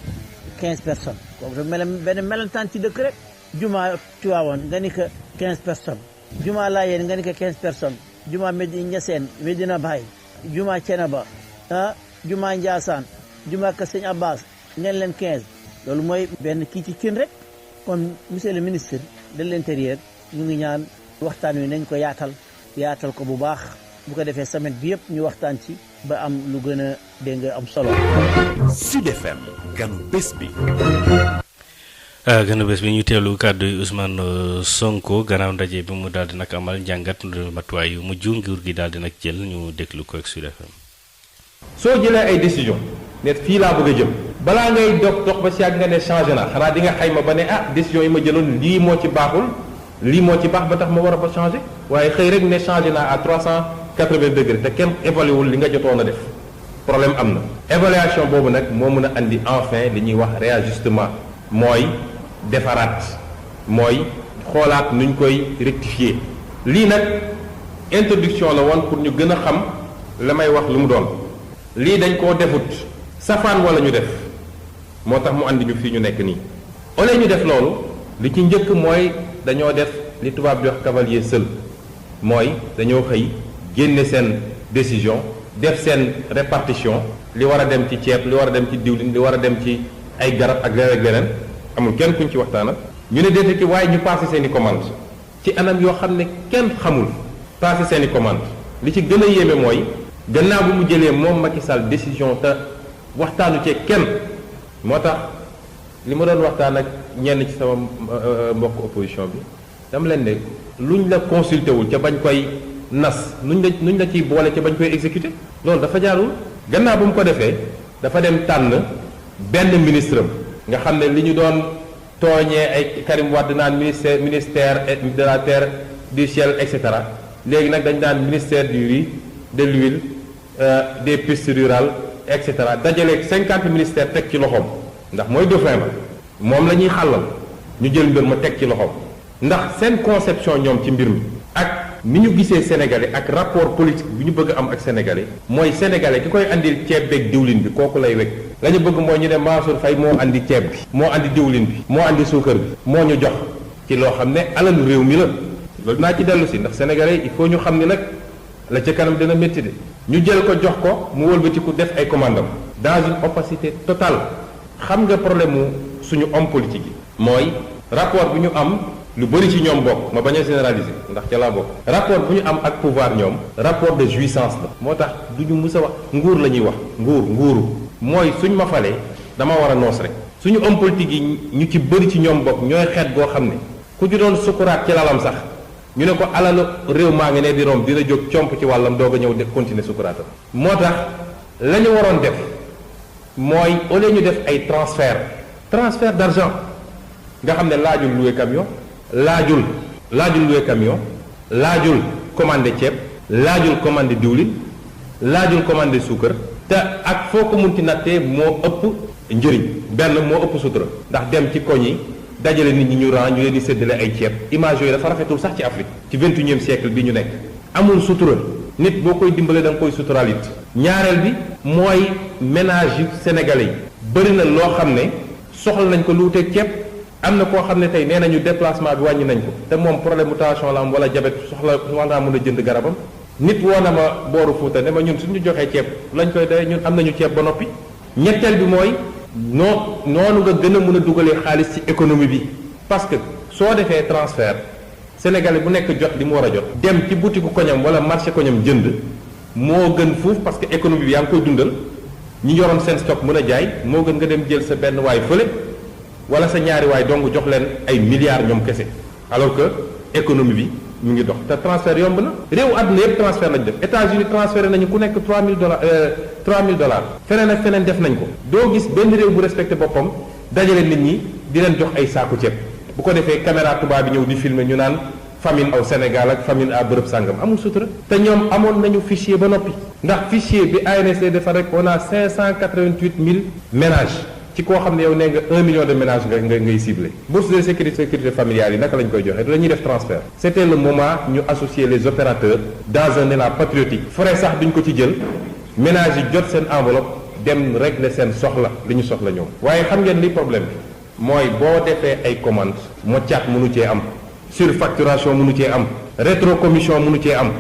15 personnes kooku dafa mel benn melentaan ci dëkk rek jumaa Tiwaawoon nga ni ko 15 personnes jumaa Laayeen nga ni ko 15 personnes jumaa Medina Ñaseen Medina Baay jumaa Cenaba jumaa Njaasaan jumaa kër sëñ Abbas ngeen leen 15 loolu mooy benn kii ci cin rek kon monsieur le ministre de l'intérieur ñu ngi ñaan waxtaan wi nañ ko yaatal ko bu baax bu ko defee semaine bi yëpp ñu waxtaan ci ba am lu gën a dégg nga am solo. Sud FM ganu bés bi. gënu bés bi ñu teelu kàddu yi Ousmane Sonko gannaaw ndaje bi mu daal di nag amal njàngat matuwaay yu mujj nguur gi daal di nag jël ñu déglu ko ak Sud FM. soo jëlee ay décision ne fii laa bëgg a jëm balaa ngay dox ba si yàgg nga ne changé na xanaa di nga xayma ba ne décision yi ma jëloon lii moo ci baaxul lii moo ci baax ba tax ma war a ba changé waaye xëy rek ne changé naa à 380 degrés te kenn évalué wul li nga jotoon a def problème am na. évaluation boobu nag moo mën a andi enfin li ñuy wax réajustement mooy defaraat mooy xoolaat nuñ koy rectifier lii nag introduction la woon pour ñu gën a xam la may wax lu mu doon lii dañ koo defut safaan wala ñu def moo tax mu andi ñu fii ñu nekk nii au lieu ñu def loolu li ci njëkk mooy dañoo def li tubaab di wax cavalier seul mooy dañoo xëy génne seen décision def seen répartition li war a dem ci ceeb li war a dem ci diwlin li war a dem ci ay garab ak leneen ak leneen amul kenn kuñ ci waxtaanal ñu ne déete ki waaye ñu passé seen i commande ci anam yoo xam ne kenn xamul passé seen i commande li ci gën a yéeme mooy gannaaw bu mu jëlee moom Macky Sall décision te waxtaanu ci kenn moo tax li ma doon waxtaan ak ñenn ci sama mbokk opposition bi dama leen ne luñ la consulté wul ca bañ koy nas nuñ la ciy boole ca bañ koy exécuté loolu dafa jaarul gannaaw bu mu ko defee dafa dem tànn benn ministre am nga xam ne li ñu doon tooñee ay Karim Wade naan ministère de la terre du ciel et cetera léegi nag dañ daan ministère du riz de l'huile des pistes rurales et cetera dajaleeg 50 ministères teg ci loxoom ndax mooy dauphin ba moom la ñuy xàllal ñu jël mbir ma teg ci loxoom ndax seen conception ñoom ci mbir mi ak ni ñu gisee sénégalais ak rapport politique bi ñu bëgg am ak sénégalais mooy sénégalais ki koy andil ceeb beeg diwlin bi kooku lay wekk la ñu bëgg mooy ñu ne Mansour Faye moo andi ceeb bi moo andi diwlin bi moo andi suukar bi moo ñu jox ci loo xam ne alalu réew mi la loolu naa ci dellu si ndax sénégalais il faut ñu xam ni nag la ca kanam dina métti de ñu jël ko jox ko mu wëlbatiku def ay commandam dans une opacité totale xam nga problème mu suñu homme politique yi mooy rapport bu ñu am lu bëri ci ñoom bokk ma bañ a généraliser ndax ca laa bokk rapport bu ñu am ak pouvoir ñoom rapport de jouissance la moo tax du ñu mus a wax nguur la ñuy wax nguuru mooy suñ ma falee dama war a noos rek suñu homme politique yi ñu ci bëri ci ñoom bokk ñooy xeet goo xam ne ku ci doon sukuraat ci lalam sax ñu ne ko alalu réew maa ngi ne di rom dina jóg comp ci wàllam doog a ñëw de continuer sukuraatam moo tax la ñu waroon def mooy au lieu ñu def ay transfert d'argent nga xam ne laajul louer camion laajul louer camion laajul commandé ceeb laajul commandé diwlin laajul commandé suukar te ak foo ko munti nattee moo ëpp njëriñ benn moo ëpp sutura ndax dem ci koñ yi dajale nit ñi ñu ñu leen di séddale ay ceeb image yooyu dafa rafetul sax ci Afrique ci 21e siècle bi ñu nekk amul sutura nit boo koy dimbale da nga koy suturaal it ñaareel bi mooy ménage yu sénégalais yi bëri na loo xam ne soxla nañ ko lu wuteeg ceeb am na koo xam ne tey nee nañu déplacement bi wàññi nañ ko te moom problème mu tension la am wala diabète soxla war naa mën a jënd garabam nit woo na ma booru Fuuta ne ma ñun suñu joxee ceeb lañ koy doyee ñun am nañu ceeb ba noppi ñetteel bi mooy noonu nga gën a mën a dugalee xaalis ci économie bi parce que soo defee transfert sénégalais bu nekk jot li mu war a jot dem ci boutique koñam wala marché koñam jënd moo gën fuuf parce que économie bi yaa ngi koy dundal ñi yoroon seen stock mën a jaay moo gën nga dem jël sa benn waay fële wala sa ñaari waay donc jox leen ay milliards ñoom kese alors que économie bi mu ngi dox te transfert yomb na réewu àdduna yëpp transfert lañ def États-Unis transféré nañu ku nekk $3000 feneen ak feneen def nañ ko doo gis benn réew bu respecté boppam dajale nit ñi di leen jox ay saaku ceeb bu ko defee caméra tubaab bi ñëw di filmer ñu naan famine au Sénégal ak famine à bërëb sàngam amul sutura te ñoom amoon nañu fichier ba noppi ndax fichier bi ANSD dafa rek on a 588000 ménages ci koo xam ne yow nee nga 1 million de ménages ngay ciblé bourse de sécurité familiale yi naka lañ koy joxe dañuy def transfert c'était le moment ñu associer les opérateurs dans un élan patriotique frais sax duñ ko ci jël ménages yi jot seen enveloppe dem régler seen soxla li ñu soxla ñoom waaye xam ngeen li problème bi mooy boo defee ay commandes moccaat mënu cee am surfacturation mënu cee am rétrocommission mënu cee am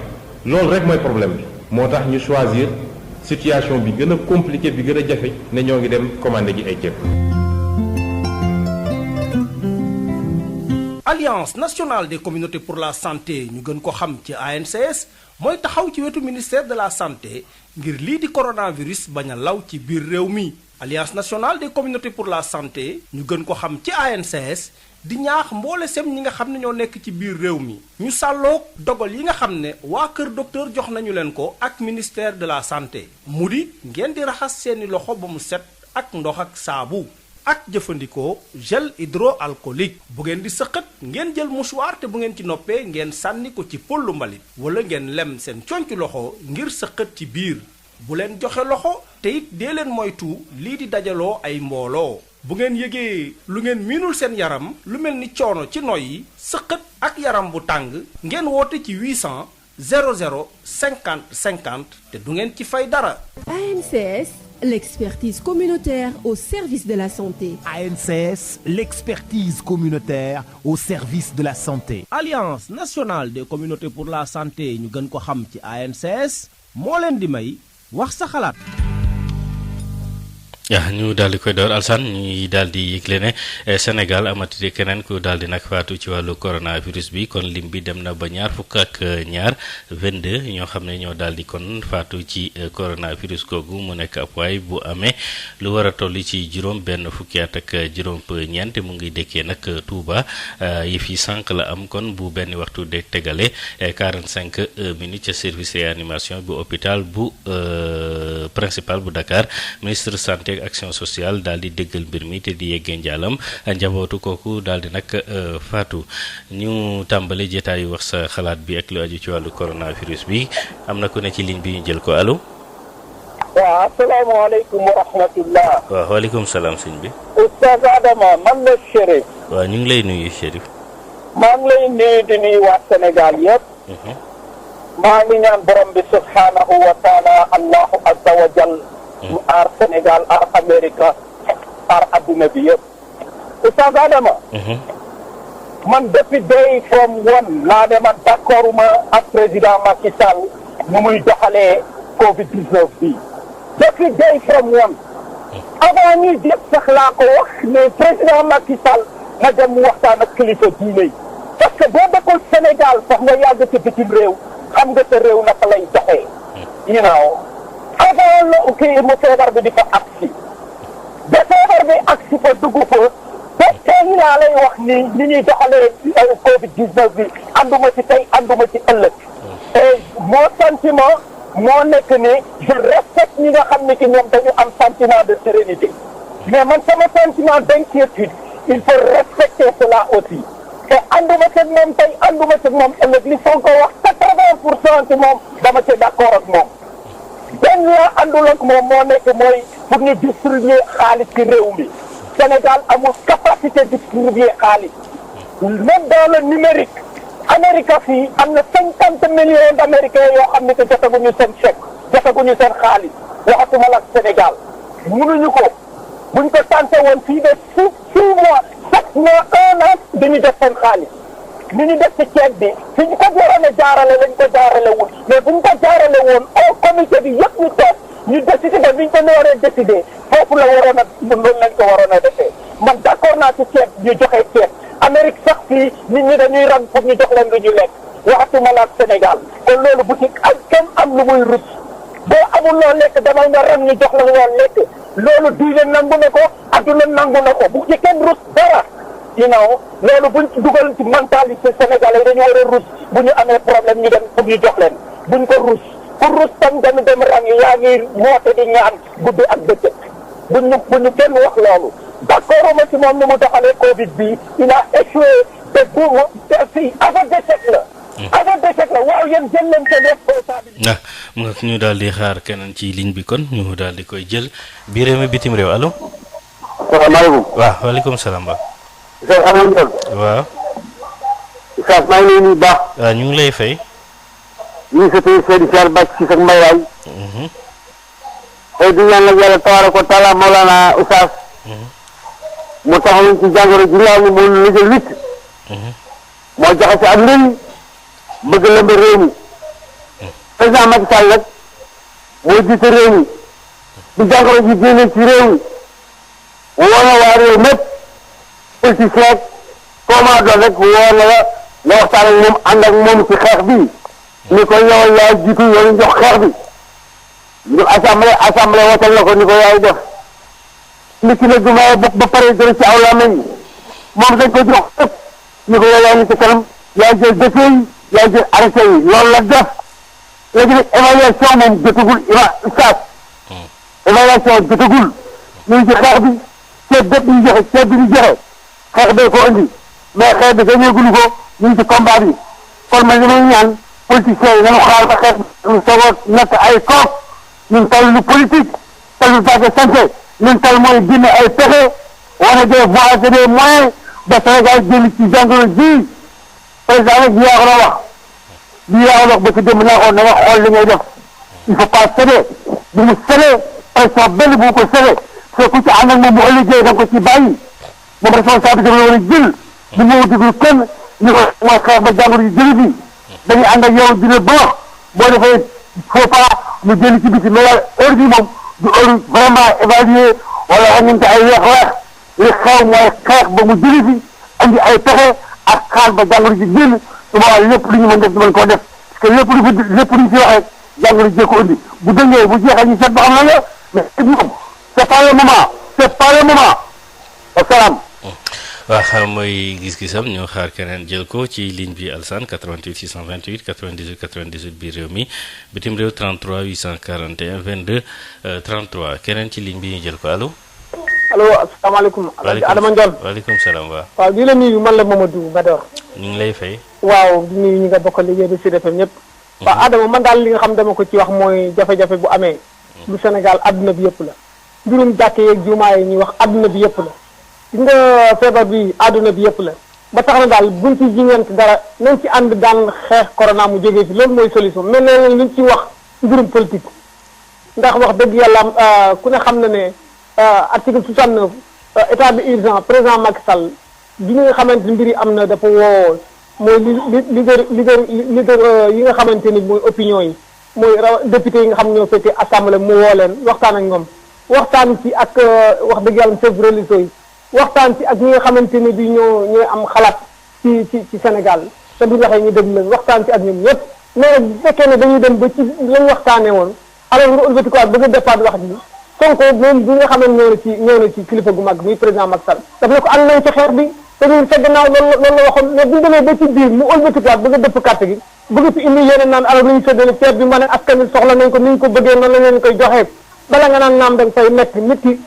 loolu rek mooy problème bi moo tax ñu choisir situation bi gën a compliqué bi gën a jafe ne ñoo ngi dem commandé ji ay ceeb. Alliance nationale des communautés pour la santé ñu gën ko xam ci ANCS mooy taxaw ci wetu ministère de la santé ngir lii di coronavirus bañ a law ci biir réew mi. Alliance nationale des communautés pour la santé ñu gën ko xam ci ANCS di ñaax mboole sem ñi nga xam ne ñoo nekk ci biir réew mi ñu sàlloog dogal yi nga xam ne waa kër docteur jox nañu leen ko ak ministère de la santé mu di ngeen di raxas seeni loxo ba mu set ak ndox ak saabu ak jëfandikoo gel hydroalcoolique bu ngeen di sëqat ngeen jël mouchoir te bu ngeen ci noppee ngeen sànni ko ci pollu mbalit wala ngeen lem seen conc loxo ngir sëqat ci biir bu leen joxe loxo te it dee leen moytu lii di dajaloo ay mbooloo bu ngeen yëgee lu ngeen miinul seen yaram lu mel ni coono ci noyyi sëqat ak yaram bu tàng ngeen woote ci 800 00 50 50 te du ngeen ci fay dara. ANCS, l'expertise communautaire au service de la santé. ANCS, l'expertise communautaire au service de la santé. Alliance nationale des communautés pour la santé ñu gën ko xam ci ANCS moo leen di may wax sa xalaat. yaa ñu daal di koy door Alsane ñuy daal di yëgle ne Sénégal amati keneen ku daal di nag faatu ci wàllu coronavirus bi kon lim bi dem na ba ñaar fukk ak ñaar 22 ñoo xam ne ñoo daal di kon faatu ci coronavirus googu mu nekk ab waay bu amee lu war a toll ci juróom benn fukki at ak juróom ñeent mu ngi dëkkee nag Touba yi fi sànq la am kon bu benn waxtu de tegale 45 minutes ca service réanimation bu hôpital bu principal bu Dakar ministre santé action sociale daal di déggal mbir mi te di yeggee njaalam njabootu kooku daal di nag faatu ñu tàmbali jotaayu wax sa xalaat bi ak lu aju ci wàllu coronavirus bi am na ku ne ci ligne bi ñu jël ko allo. waaw asalaamaaleykum wa rahmatullah. waaw waaleykum salaam sëñ bi. Oustaz Adama man la Chérif. waaw ñu ngi lay nuyu Chérif. maa ngi lay nuyu di nuyu waa Sénégal yëpp. maa ngi ñaan borom bi subhanahu wa taala allahu azza wa jal mu aar Sénégal aar Amérique aar adduna bi yëpp. Oustaz Adama. man depuis day from one laa ne man d'accord ma ak président Macky Sall mu muy doxalee Covid 19 bi. depuis day from one. avant ñuy def sax laa ko wax mais président Macky Sall na dem mu waxtaan ak kilifa diine yi. parce que boo dëkkul Sénégal sax nga yàgg ci bitim réew xam nga sa réew naka lay doxee. you know. avant la kii mu feebar bi di fa agsi ba feebar bi agsi fa dugg fa ba tey laa lay wax ni ñuy doxalee Covid 19 bi ànduma ci tey ànduma ci ëllëg. et mon sentiment moo nekk ni je respecte ñi nga xam ne ki ñoom dañu am sentiment de sérénité mais man sama sentiment d'inquiétude il faut respecter cela aussi. te ànduma ci moom tey ànduma ci moom ëllëg li Sonko wax 80% ci moom dama ci d'accord ak moom. benn la àndul ak moom moo nekk mooy pour ñu distribuer xaalis ci réew mi Sénégal amul capacité distribuer xaalis même dans le numérique Amérique fii am na 50 millions d'Américains yoo xam ne que jotaguñu seen chèque jotaguñu seen xaalis waxatuma la ak Sénégal mënuñu ko buñ ko tenté woon fii de 6 mois 7 mois 1 an dañu def seen xaalis ni ñu def ci ceeb bi fi ñu ko waroon a jaarale lañ ko jaarale wul mais bu ñu ko jaarale woon au comité bi yëpp ñu toog ñu décidé ba bi ñu ko nooree décidé foofu la waroon a loolu lañ ko waroon a defee man d'accord naa ci ceeb ñu joxe ceeb Amérique sax fii nit ñi dañuy rang pour ñu jox leen lu ñu lekk waxatuma la ak Sénégal kon loolu bu ci ak kenn am lu muy rus boo amul loo lekk demal nga rang ñu jox la loo lekk loolu diine nangu na ko adduna nangu na ko bu ci kenn rus dara. you know loolu buñ dugal ci mentalité sénégalais dañu war a rus bu ñu amee problème ñu dem pour ñu jox leen buñ ko rus pour rus tam dañu dem rang yi yaa ngi moote di ñaan guddi ak bëccëg bu ñu kenn wax loolu d'accord ma ci moom ni mu doxalee Covid bi il a échoué te fii affaire d'échec la. affaire d'échec la waaw yéen jël leen seen responsabilité. mu nga ñu daal di xaar keneen ci ligne bi kon ñu daal di koy jël biir réew mi bitim réew allo. salaamaaleykum. waaw waaleykum salaam ba. waaw. Oustaz maa ngi lay nuyu baax. waaw ñu ngi lay fay. ñu ngi seetlu Seydou Thiar Bàcc si sa mbay waay. tey di ñaan nag yàlla tabaaraka wa taala Mawlana Oustaz. mu taxaw ci jàngoro ji nga xam ne moom la jël huit. moo jaxase ak léegi bëgg lëmb réew mi. président Macky Sall nag moo jiite réew mi bu jàngoro ji génne ci réew mi woo na waa réew mépp politicien comment doon rek woo na la nga waxtaan ak moom ànd ak moom ci xeex bi ni ko yow yaay jiitu yow ñu jox xeex bi ñu assemblée wotal na ko ni ko yaay def nit ki nag du maye ba pare jël ci aw làmmiñ moom dañ ko jox ëpp ni ko yow yaa ngi ci kanam yaay jël dossier yi yaay jël arrêté yi loolu la def léegi nag évaluation moom jotagul ustaas évaluation jotagul ñu ngi ci xeex bi ceeb bépp ñu joxe ceeb bi ñu joxe xeex bee ko indi mais xeex bi gañeegulu ko ñu ngi ci combat bi kon man li may ñaan politiciens yi nañu xaar ba xeex ñu sogoot nekk ay kook ñun tal lu politique tal lu base de santé ñun tal mooy génne ay pexe wane des voies et des moyens ba Sénégal génn ci jàngoro ji président nag yaa ko wax lii yaa ko wax ba ci démb naa ko na nga xool li ngay def il faut pas céder bu mu céder pression benn bu ko céder soo ku ci ànd ak moom bu ëllëgee da nga ko ci bàyyi moom responsabilité la war a jël bu mu déglu kenn ñu ko mooy xeex ba jàngoro ji jëli bi dañuy ànd ak yow dina baax boo defee faut pas mu jëli ci biti mais heure bi moom du heure vraiment évaluer wala waxante ay weex-weex li xew mooy xeex ba mu jëli fi andi ay pexe ak xaar ba jàngoro ji génn su boobaa lépp lu ñu mën def du mën koo def parce que lépp lu fi wax rek jàngoro ji ko indi bu dëngee bu jeexee ñu seet ba xam na la mais moom c'est pas le moment c'est pas le moment wasalaam. waaw mooy gis-gisam ñoo xaar keneen jël ko ci ligne bi Alsane 88 628 98 98 biir réew mi bitim réew 33 841 22 33 keneen ci ligne bi ñu jël ko allo. allo asalaamaaleykum. Adama Ndione. waaleykum salaam waaw. waaw di la nuyu man la Mamadou Bador. ñu ngi lay fay. waaw di nuyu ñi nga bokkal liggéey bi Sud FM ñëpp. waaw Adama man daal li nga xam dama ko ci wax mooy jafe-jafe bu amee. du Sénégal adduna bi yëpp la. mbirum jàkke yeeg jumaa yi ñuy wax adduna bi yëpp la. gis nga feebar bi adduna bi yëpp la. ba tax na daal buñ ci jiŋante dara nañ ci ànd daan xeex corona mu jógee fi loolu mooy solution mais nee nañ luñ ci wax mbirum politique. ndax wax dëgg yàlla ku ne xam na ne article 69 état d'urgence président Macky Sall bi nga xamante ni mbir yi am na dafa woo mooy leader yi nga xamante ni mooy opinion yi mooy député yi nga xam ñoo féetee assemblée mu woo leen waxtaan ak ñoom waxtaan ci ak wax dëgg yàlla chefs religieux yi waxtaan ci ak ñi nga xamante ni bi ñooy am xalaat ci Sénégal te bu ñu waxee ñu déglu leen waxtaan ci ak ñoom ñëpp mais bu fekkee ne dañuy dem ba ci lañ waxtaanee woon alors nga ëlbatikuwaat bëgg a defaat wax ji Sonko moom bi nga xam ne ñëw na ci kilifa gu mag muy président Macky Sall daf ne ko ànd nañ ci xeex bi te ñun sa gannaaw loolu la waxoon mais bu ñu demee ba ci biir mu ëlbatikuwaat bëgg a dëpp carte gi bëgg fi indi yeneen naan alors nañu séddale ceeb bi ma ne askan wi soxla nañ ko ni ñu ko bëggee noonu la leen koy joxee bala nga naan naam da nga fay nekk nit ki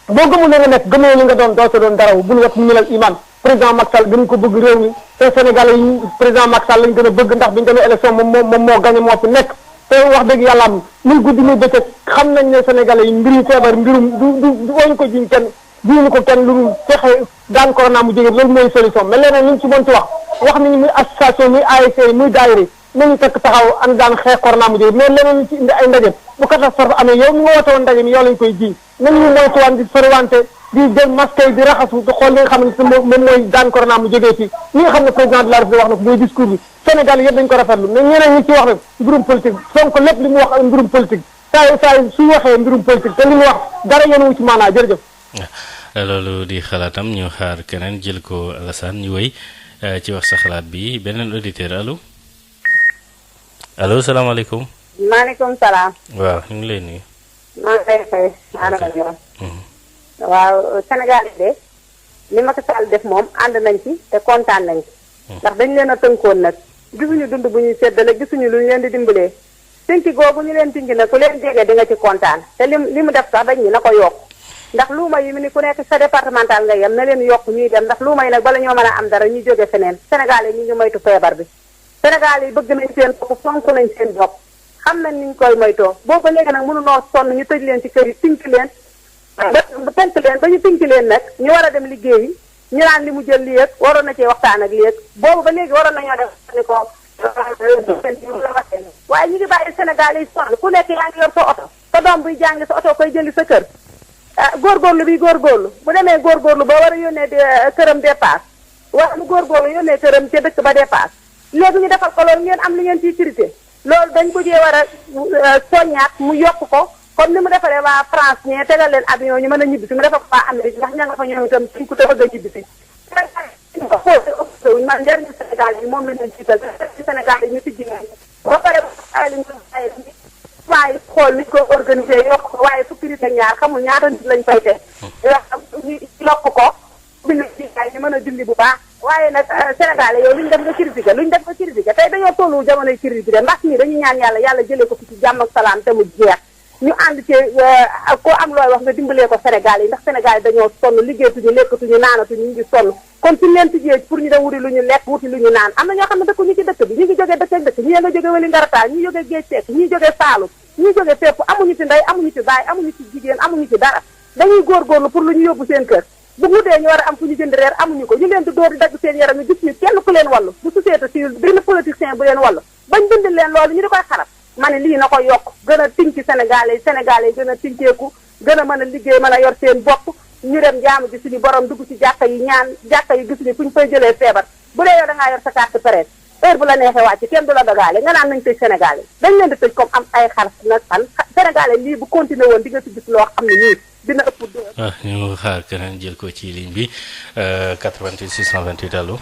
boo gëmul li nga nekk gëmoo li nga doon doo sa doon daraw bul wax mu milal iman président Macky Sall gën ko bëgg réew mi te Sénégalais yi président Macky Sall lañ gën a bëgg ndax bi ñu demee élection moom moo gagné moo fi nekk te wax dëgg yàlla am muy guddi muy bëccëg xam nañ ne Sénégalais yi mbirum feebar mbirum du wañ ko jiñ kenn jiñu ko kenn lu fexe daan corona mu jógee loolu mooy solution mais leneen li ñu ci mën ci wax nañu muy association muy ASC muy daayira nañu fekk taxaw an daan xeex corona mu jógee mais leneen li ci indi ay ndaje bu catastrophe amee yow mi nga woote woon ndaje mi yow lañ koy jiñ nañu moytuwaan di soriwante di jël masque yi di raxasu di xool li nga xam ne moom mooy daan corona mu jógee fii li nga xam ne président de la République wax na ko muy discours bi Sénégal yëpp dañ ko rafetlu mais ñeneen ñi ci wax rek mbirum politique Sonko lépp li mu wax mbirum politique saa su waxee mbirum politique te li mu wax dara yéen wu ci maanaa jërëjëf. loolu di xalaatam ñu xaar keneen jël ko Alassane ñu wéy ci wax sa xalaat bi beneen auditeur allo salaamaaleykum. maaleykum salaam. waaw ñu ngi lay nuyu. maa ngi lay fay Adama Ndione. waaw Sénégal yi de li Macky Sall def moom ànd nañ ci te kontaan nañ ci. ndax dañ leen a tënkoon nag gisuñu dund bu ñuy séddale gisuñu lu ñu leen di dimbalee. tënki googu ñu leen tënki nag ku leen jege di nga ci kontaan te li mu def sax dañ ñi na ko yokk ndax luuma yi mu ni ku nekk sa départemental nga yem na leen yokk ñuy dem ndax luuma yi nag bala ñoo mën a am dara ñuy jóge feneen Sénégal yi ñu ngi moytu feebar bi. Sénégal yi bëgg nañ seen bopp fonk nañ seen bopp xam nañ niñ koy moytoo boobu ba léegi nag mënunoo sonn ñu tëj leen ci kër yi tënk leen ba tënk leen ba ñu tënk leen nag ñu war a dem liggéeyi ñu naan li mu jël lii ak waroon na cee waxtaan ak lii ak boobu ba léegi waroon nañoo def ni ko waaye ñu ngi bàyyi Sénégal yi sonn ku nekk yaa ngi yor sa oto sa doom buy jàngi sa oto koy jëli sa kër góorgóorlu bi góorgóorlu bu demee góorgóorlu ba war a yónnee këram dépasse wala mu góorgóorlu yónnee këram ca dëkk ba dépasse léegi ñu defal ko loolu ngeen am li ngeen ciy crité loolu dañ ko jee war a soññaat mu yokk ko comme ni mu defaree waa France ñee tegal leen avion ñu mën a ñibbisi mu defal ko waa Amérique ndax ña nga fa ñoom itam suñ ko te bëgg a ñibbisi man njëriñu Sénégal yi moom la ñu jiital ci Sénégal yi ñu tijji ba pare li ñu waaye xool ni ko organisé yokk ko waaye fukki nit ak ñaar xamul ñaata nit lañ fay teg ñu yokk ko bind jigaay ñu mën a julli bu baax waaye nag Sénégal yow luñ def nga critiqué tey dañoo tollu jamonoy critiqué ndax ñii dañuy ñaan yàlla jëlee ko fi ci jàmm ak salaam te mu jeex ñu ànd ci ko am looy wax nga dimbalee ko Sénégal yi ndax Sénégal yi dañoo sonn liggéeyatuñu lekkatuñu naanatuñu ñu ngi sonn kon suñu leen tijjee pour ñu dem wuti lu ñu lekk wuti lu ñu naan am na ñoo xam ne dëkk ñu ci dëkk bi ñu ngi jógee dëkk ak dëkk ñii nga jógee wali ngarataal ñii jógee géej seek ñii jógee Saalum ñii jógee fépp amuñu ci ndey amuñu ci baay amuñu ci jigéen amuñu ci dara dañuy góorgóorlu pour lu ñu yóbbu seen kër bu guddee ñu war a am fu ñu jënd reer amuñu ko ñu leen di dóor di dagg seen yaram yi gis ñu kenn ku leen wallu bu société civile benn politicien bu leen wallu bañ bind leen loolu ñu di koy xarab ma ne lii na ko yokk gën a tinki Sénégalais yi gën a tinkeeku gën a mën a liggéey mën a yor seen bopp ñu dem jaamu ji suñu borom dugg ci jàkka yi ñaan jàkka yi gisuñu fu ñu fay jëlee feebar bu dee yow da ngaa yor sa carte presse heure bu la neexee wàcc kenn du la dogaale nga naan nañ tëj Sénégalais dañ leen di tëj comme am ay xar nag fan Sénégalais lii bu continué woon di nga ci gis loo xam ne nii dina ëpp ñu xaar keneen jël ko ci ligne bi 88 628 allo.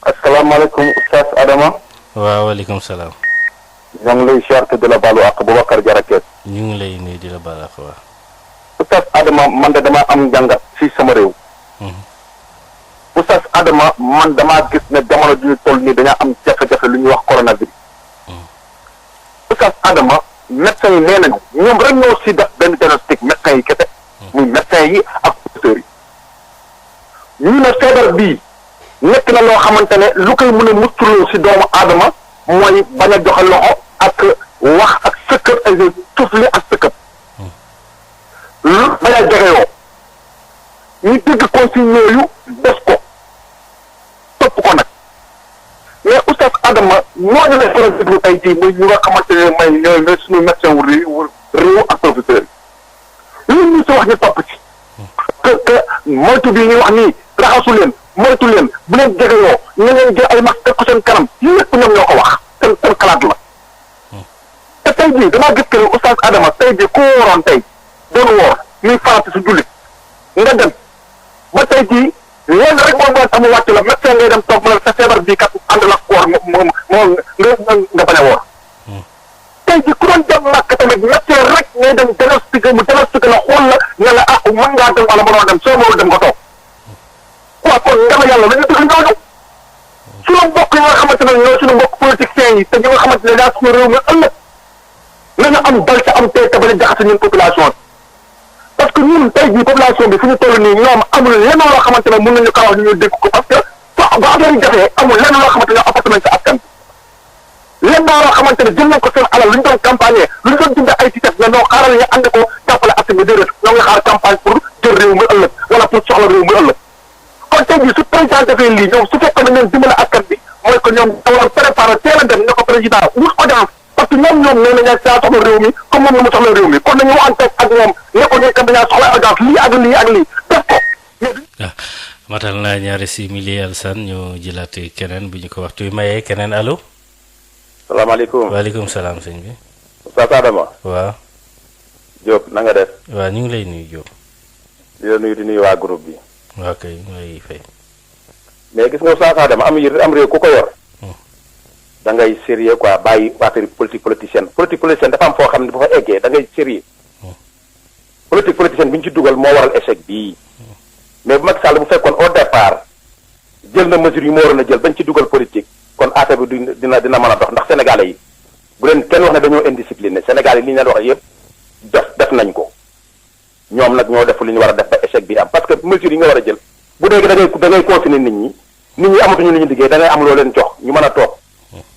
asalaamaaleykum Oustaz Adama. waaw waaleykum salaam. ñoo ngi lay siyaar de la baalu ak Boubacar Jarakeet. ñu ngi lay nuyu di la baal ak waa. Oustaz Adama man de dama am njàngat fii sama réew. Oustaz Adama man damaa gis ne jamono ju ñu toll nii dañaa am jafe-jafe lu ñuy wax coronavirus. Oustaz Adama médecins yi nee nañu ñoom rek ñoo si def benn diagnostic médecins yi kese. muy médecins yi ak docteurs yi. ñu ne feebar bii nekk na loo xamante ne lu koy mën a muccloo si doomu aadama mooy bañ a joxe loxo ak wax ak sëkkët ay tufli ak sëkkët. lu bañ a jegeyoo ñu dégg consigne yooyu def ko topp ko nag mais Oustaz Adama ñooñu la faral déglu tey jii muy ñu nga xamante ne may ñooy suñu médecin wu réew ak professeur yi lu ñu si wax ñu topp ci que moytu bi ñuy wax nii raxasu leen moytu leen bu leen jegeyoo ñu leen jël ay masque teg ko seen kanam lépp ñoom ñoo ko wax seen xalaat la te tey jii damaa gis que ne Oustaz Adama tey jii ku wooroon tey doon woor muy farata su jullit nga dem ba tey jii lenn rek moom mooy amu wàcc la médecin ngay dem toog mu ne sa feebar bii kat ànd la koor moom nga bañ a woor tey jii ku doon dem màkk tamit médecin rek ngay dem diagnostiqué mu diagnostiqué la xool la ne la ah mën ngaa dem wala mënoo dem soo mënul dem nga toog waaw kon nga yàlla la ñu dëgg ñooñu suñu mbokk yi nga xamante ne ñoo suñu mbokk politiciens yi te ñi nga xamante ne daa suñu réew mi ëllëg nañu am dal ca am tey te bañ a jaxase ñun population parce que ñun tey jii population bi fu ñu toll nii ñoom amul lenn loo xamante ne mën nañu ko wax ñu dégg ko parce que ba affaire yi jafee amul lenn loo xamante ne apporté nañ sa askan bi lenn loo xamante ne jël nañ ko seen alal lu ñu doon campagne lu ñu doon jënd ay ticket ne noo xaaral ñu ànd ko jàppale askan bi déedéet ñoo ngi xaar campagne pour jël réew mi ëllëg wala pour soxla réew mi ëllëg kon tey jii su président defee lii ñoom su fekkoon ne ñoom dimbale askan bi mooy que ñoom da war préparé teel a dem ne ko président wut audience parce que ñoom nee nañu saa soxla réew mi comme moom ni mu soxla réew mi kon nañu waxante ak ñoom ne ko ñu kat dañaa soxla audience lii ak lii ak lii def ko. waaw matal naa ñaari simili Alsane ñu jëlaat keneen bu ñu ko waxtu mayee keneen allo. salaamaaleykum. waaleykum salaam sëñ bi. Oustaz Adama. waaw. Diop na nga def. waaw ñu ngi lay nuyu Diop. di la nuyu di nuyu waa groupe bi. waaw kay ñu lay fay. mais gis nga Oustaz Adama am réew ku ko yor. da ngay sérieux quoi bàyyi affaire politicienne dafa am foo xam ne bu fa eggee da ngay sérieux politicienne bi ñu ci dugal moo waral échec bii mais bu Macky Sall bu fekkoon au départ jël na mesure yu moo waroon a jël bañ ci dugal politique kon affaire bi dina mën a dox ndax sénégalais yi bu leen kenn wax ne dañoo indiscipliné sénégalais yi li ñu leen wax yëpp def nañ ko ñoom nag ñoo def li ñu war a def ba échec bi am parce que mesure yi nga war a jël bu dee da ngay confiner nit ñi amatuñu li ñu liggéey da ngay am loo leen jox ñu mën a toog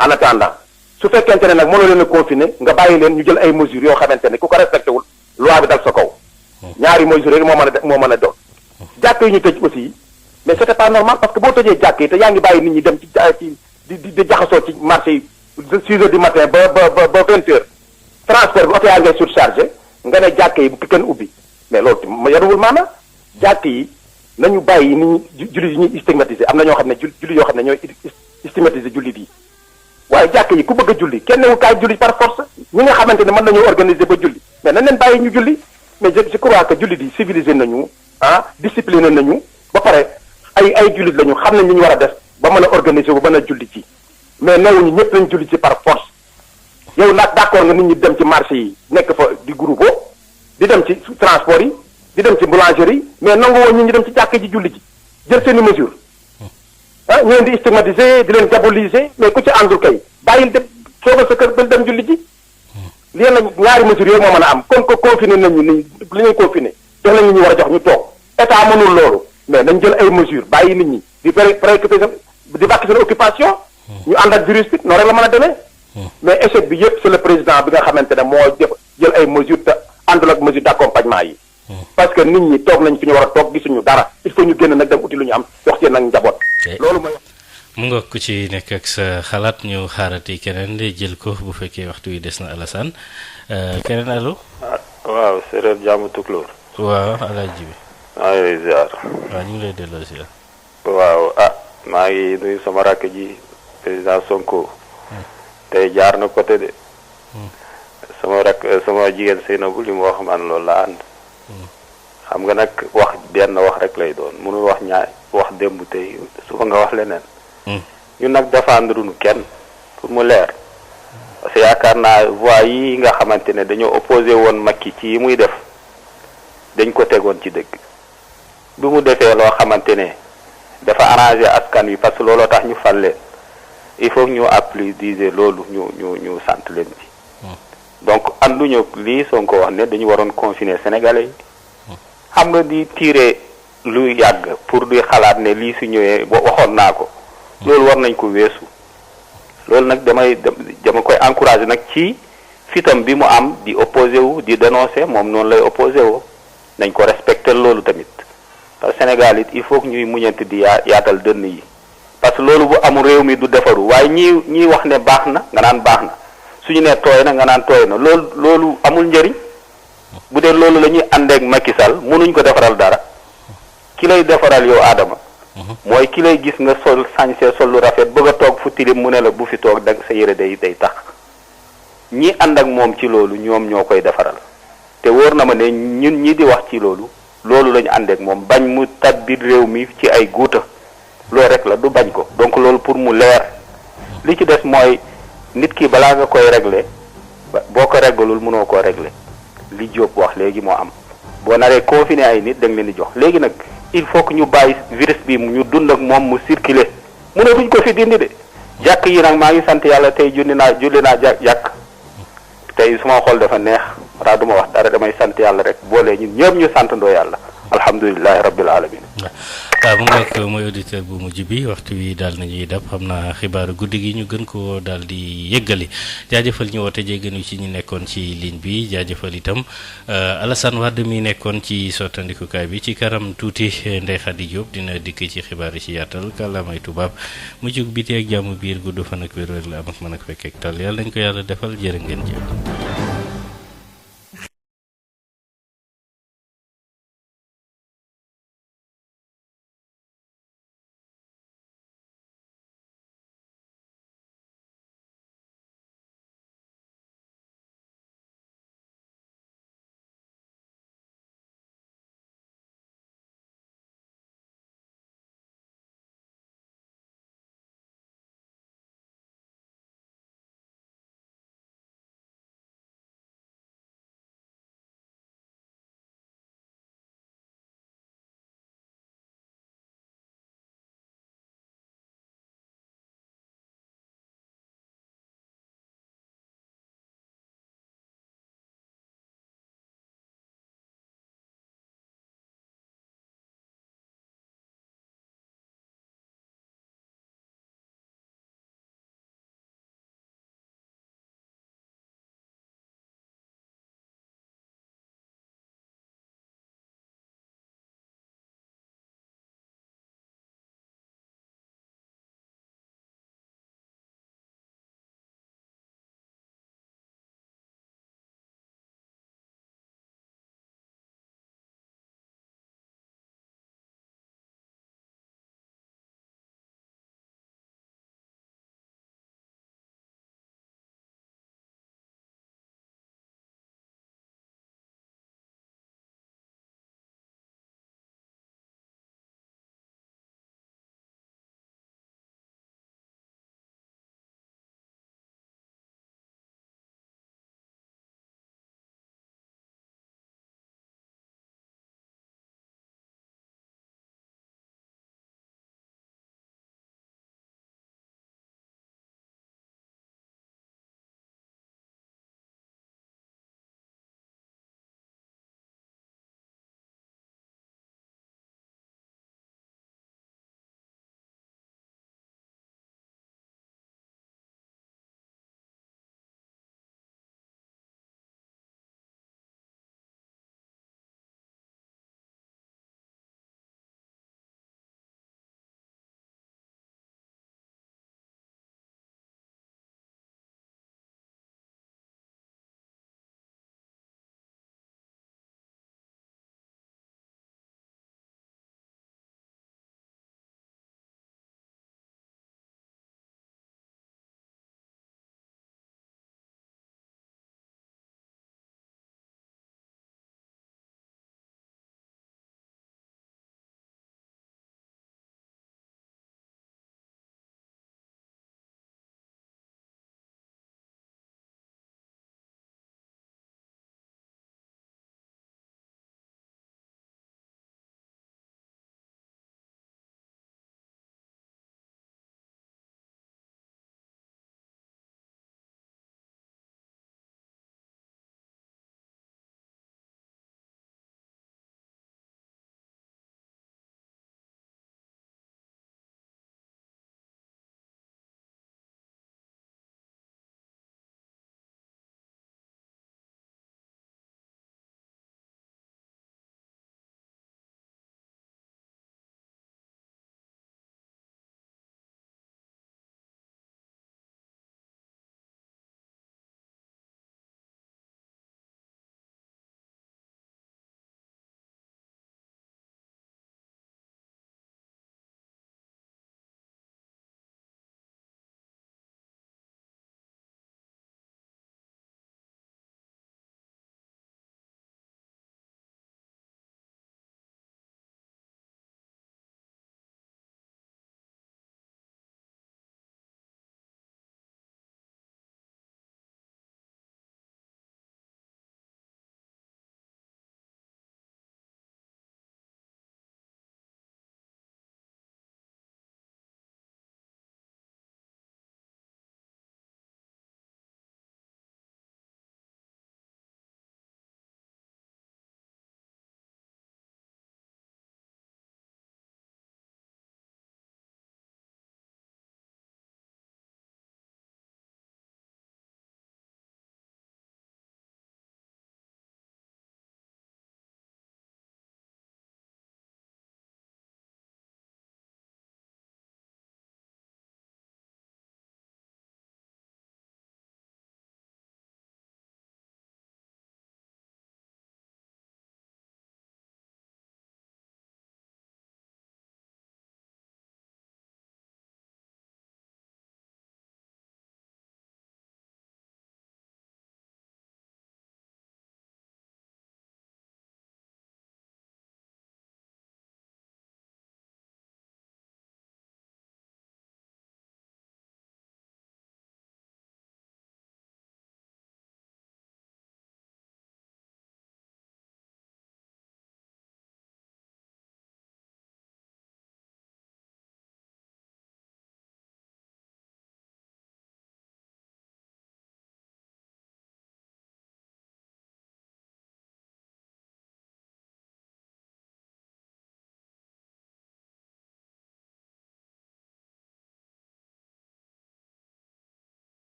en attendant su fekkente ne nag mënoo leen a confiner nga bàyyi leen ñu jël ay mesures yoo xamante ne ku ko respecté wul loi bi dal sa kaw ñaari mesures rek moo mën a dox jàkk yi ñu tëj aussi mais c'était pas normal parce que boo tëjee jàkk yi te yaa ngi bàyyi nit ñi dem ci di jaxasoo ci marché yi 6 heures du matin ba 20 heures transport bi oto yaa ngay surchargé nga ne jàkk yi bu kenn ubbi mais loolu yaruwul maanaam jàkk yi nañu bàyyi nit ñi jullit yi ñuy stigmatiser am na ñoo xam ne jullit yoo xam ne ñooy stigmatiser jullit yi waaye jàkk yi ku bëgg a julli kenn wu kaay julli par force ñi nga xamante ne mën nañoo organiser ba julli mais nañ leen bàyyi ñu julli mais je crois que jullit yi civilisé nañu discipliné nañu ba pare ay jullit lañu xam nañ li ñu war a def ba mën a organiser bu mën a julli ci mais newuñu ñëpp lañ julli ci par force yow nag d'accord nga nit ñi dem ci marché yi nekk fa di groupe di dem ci transport yi di dem ci boulangerie yi mais nangu woon ñi dem ci jàkk ji julli ji jël seeni mesure ñu leen di stigmatiser di leen diaboliser mais ku ci àndul kay bàyyil dem soogal sa kër ba dem julli ji lii nag ñaari mesures yooyu moo mën a am comme que confiné nañu ni li ñuy confiné jox nañ ñu war a jox ñu toog état mënul loolu mais nañ jël ay mesures bàyyi nit ñi di préoccupé di bàkk seen occupation ñu ànd ak virus bi noonu rek la mën a demee mais échec bi yëpp c'est le président bi nga xamante ne moo jël ay mesures te àndul ak mesures d'accompagnement yi parce que nit ñi toog nañ fi ñu war a toog gisuñu dara il faut ñu génn nag dem uti lu ñu am jox seen nag njaboot loolu mooy mu nga ku ci nekk ak sa xalaat ñu xaarati keneen de jël ko bu fekkee waxtu wi des na Alassane keneen allo. waaw séeréer jàmm tukulóor. waaw alaaji bi. maa ngi lay ziar. waaw ñu ngi lay delloo ziar. waaw maa ngi nuyu sama rakk ji président Sonko. tey jaar na côté de. sama jigéen Seynabou li mu wax man loolu la ànd. xam nga nag wax benn wax rek lay doon mënul wax wax démb tey suba nga wax leneen. ñun nag défendre nu kenn pour mu leer parce que yaakaar naa voix yi nga xamante ne dañoo opposé woon Macky ci yi muy def dañ ko tegoon ci dëgg bi mu defee loo xamante ne dafa arrangé askan wi parce que looloo tax ñu fal leen il faut ñu applaudir loolu ñu sant leen ci donc anduñu lii Sonko wax ne dañu waroon confiner Sénégalais yi xam nga di tirer lu yàgg pour di xalaat ne lii su ñëwee waxoon naa ko loolu war nañ ko weesu loolu nag dama koy encourager nag ci fitam bi mu am di opposé wu di dénoncer moom noonu lay opposé woo nañ ko respecter loolu tamit parce que Sénégal it il faut que ñuy muñante di yaatal dënn yi parce que loolu bu amul réew mi du defaru waaye ñii wax ne baax na nga naan baax na suñu ne tooy na nga naan tooy na loolu amul njëriñ bu dee loolu la ñuy àndeek Macky Sall mënuñ ko defaral dara ki lay defaral yow Adama mooy ki lay gis nga sol sañse sol lu rafet bëgg a toog fu tilim mu ne la bu fi toog dag sa yére day tax ñi ànd ak moom ci loolu ñoom ñoo koy defaral te wóor na ma ne ñun ñi di wax ci loolu la ñu àndeek moom bañ mu tabbir réew mi ci ay guuta loolu rek la du bañ ko donc loolu pour mu leer li ci des mooy nit ki balaa nga koy régler boo ko réglul mënoo koo régler li Diop wax léegi moo am boo naree confiner ay nit da nga leen di jox léegi nag il faut que ñu bàyyi virus bi ñu dund ak moom mu circuler mënatuñ ko fi dindi de jàkk yi nag maa ngi sant yàlla tey julli naa jàkk tey suma xol dafa neex raa duma wax dara damay sant yàlla rek boole ñun ñëpp ñu santandoo yàlla alhamdulilahi rabbil alamin waaw mu nekk mooy auditeur bu mujj bi waxtu wi daal nañuy dab xam naa xibaaru guddi gi ñu gën ko daal di yëggali jaajëfal ñu woote jégganu ci ñu nekkoon ci ligne bi jaajëfal itam Alassane Wade mi nekkoon ci sottandikukaay bi ci kanam tuuti Ndeye Khady Diop dina dikk ci xibaar yi ci yaatal kàllaamay tubaab mu jug biti ak jàmm biir gudd fan ak wér-wér la am ak mën ak fekk ak tal yàlla nañ ko yàlla defal jërë ngeen jëf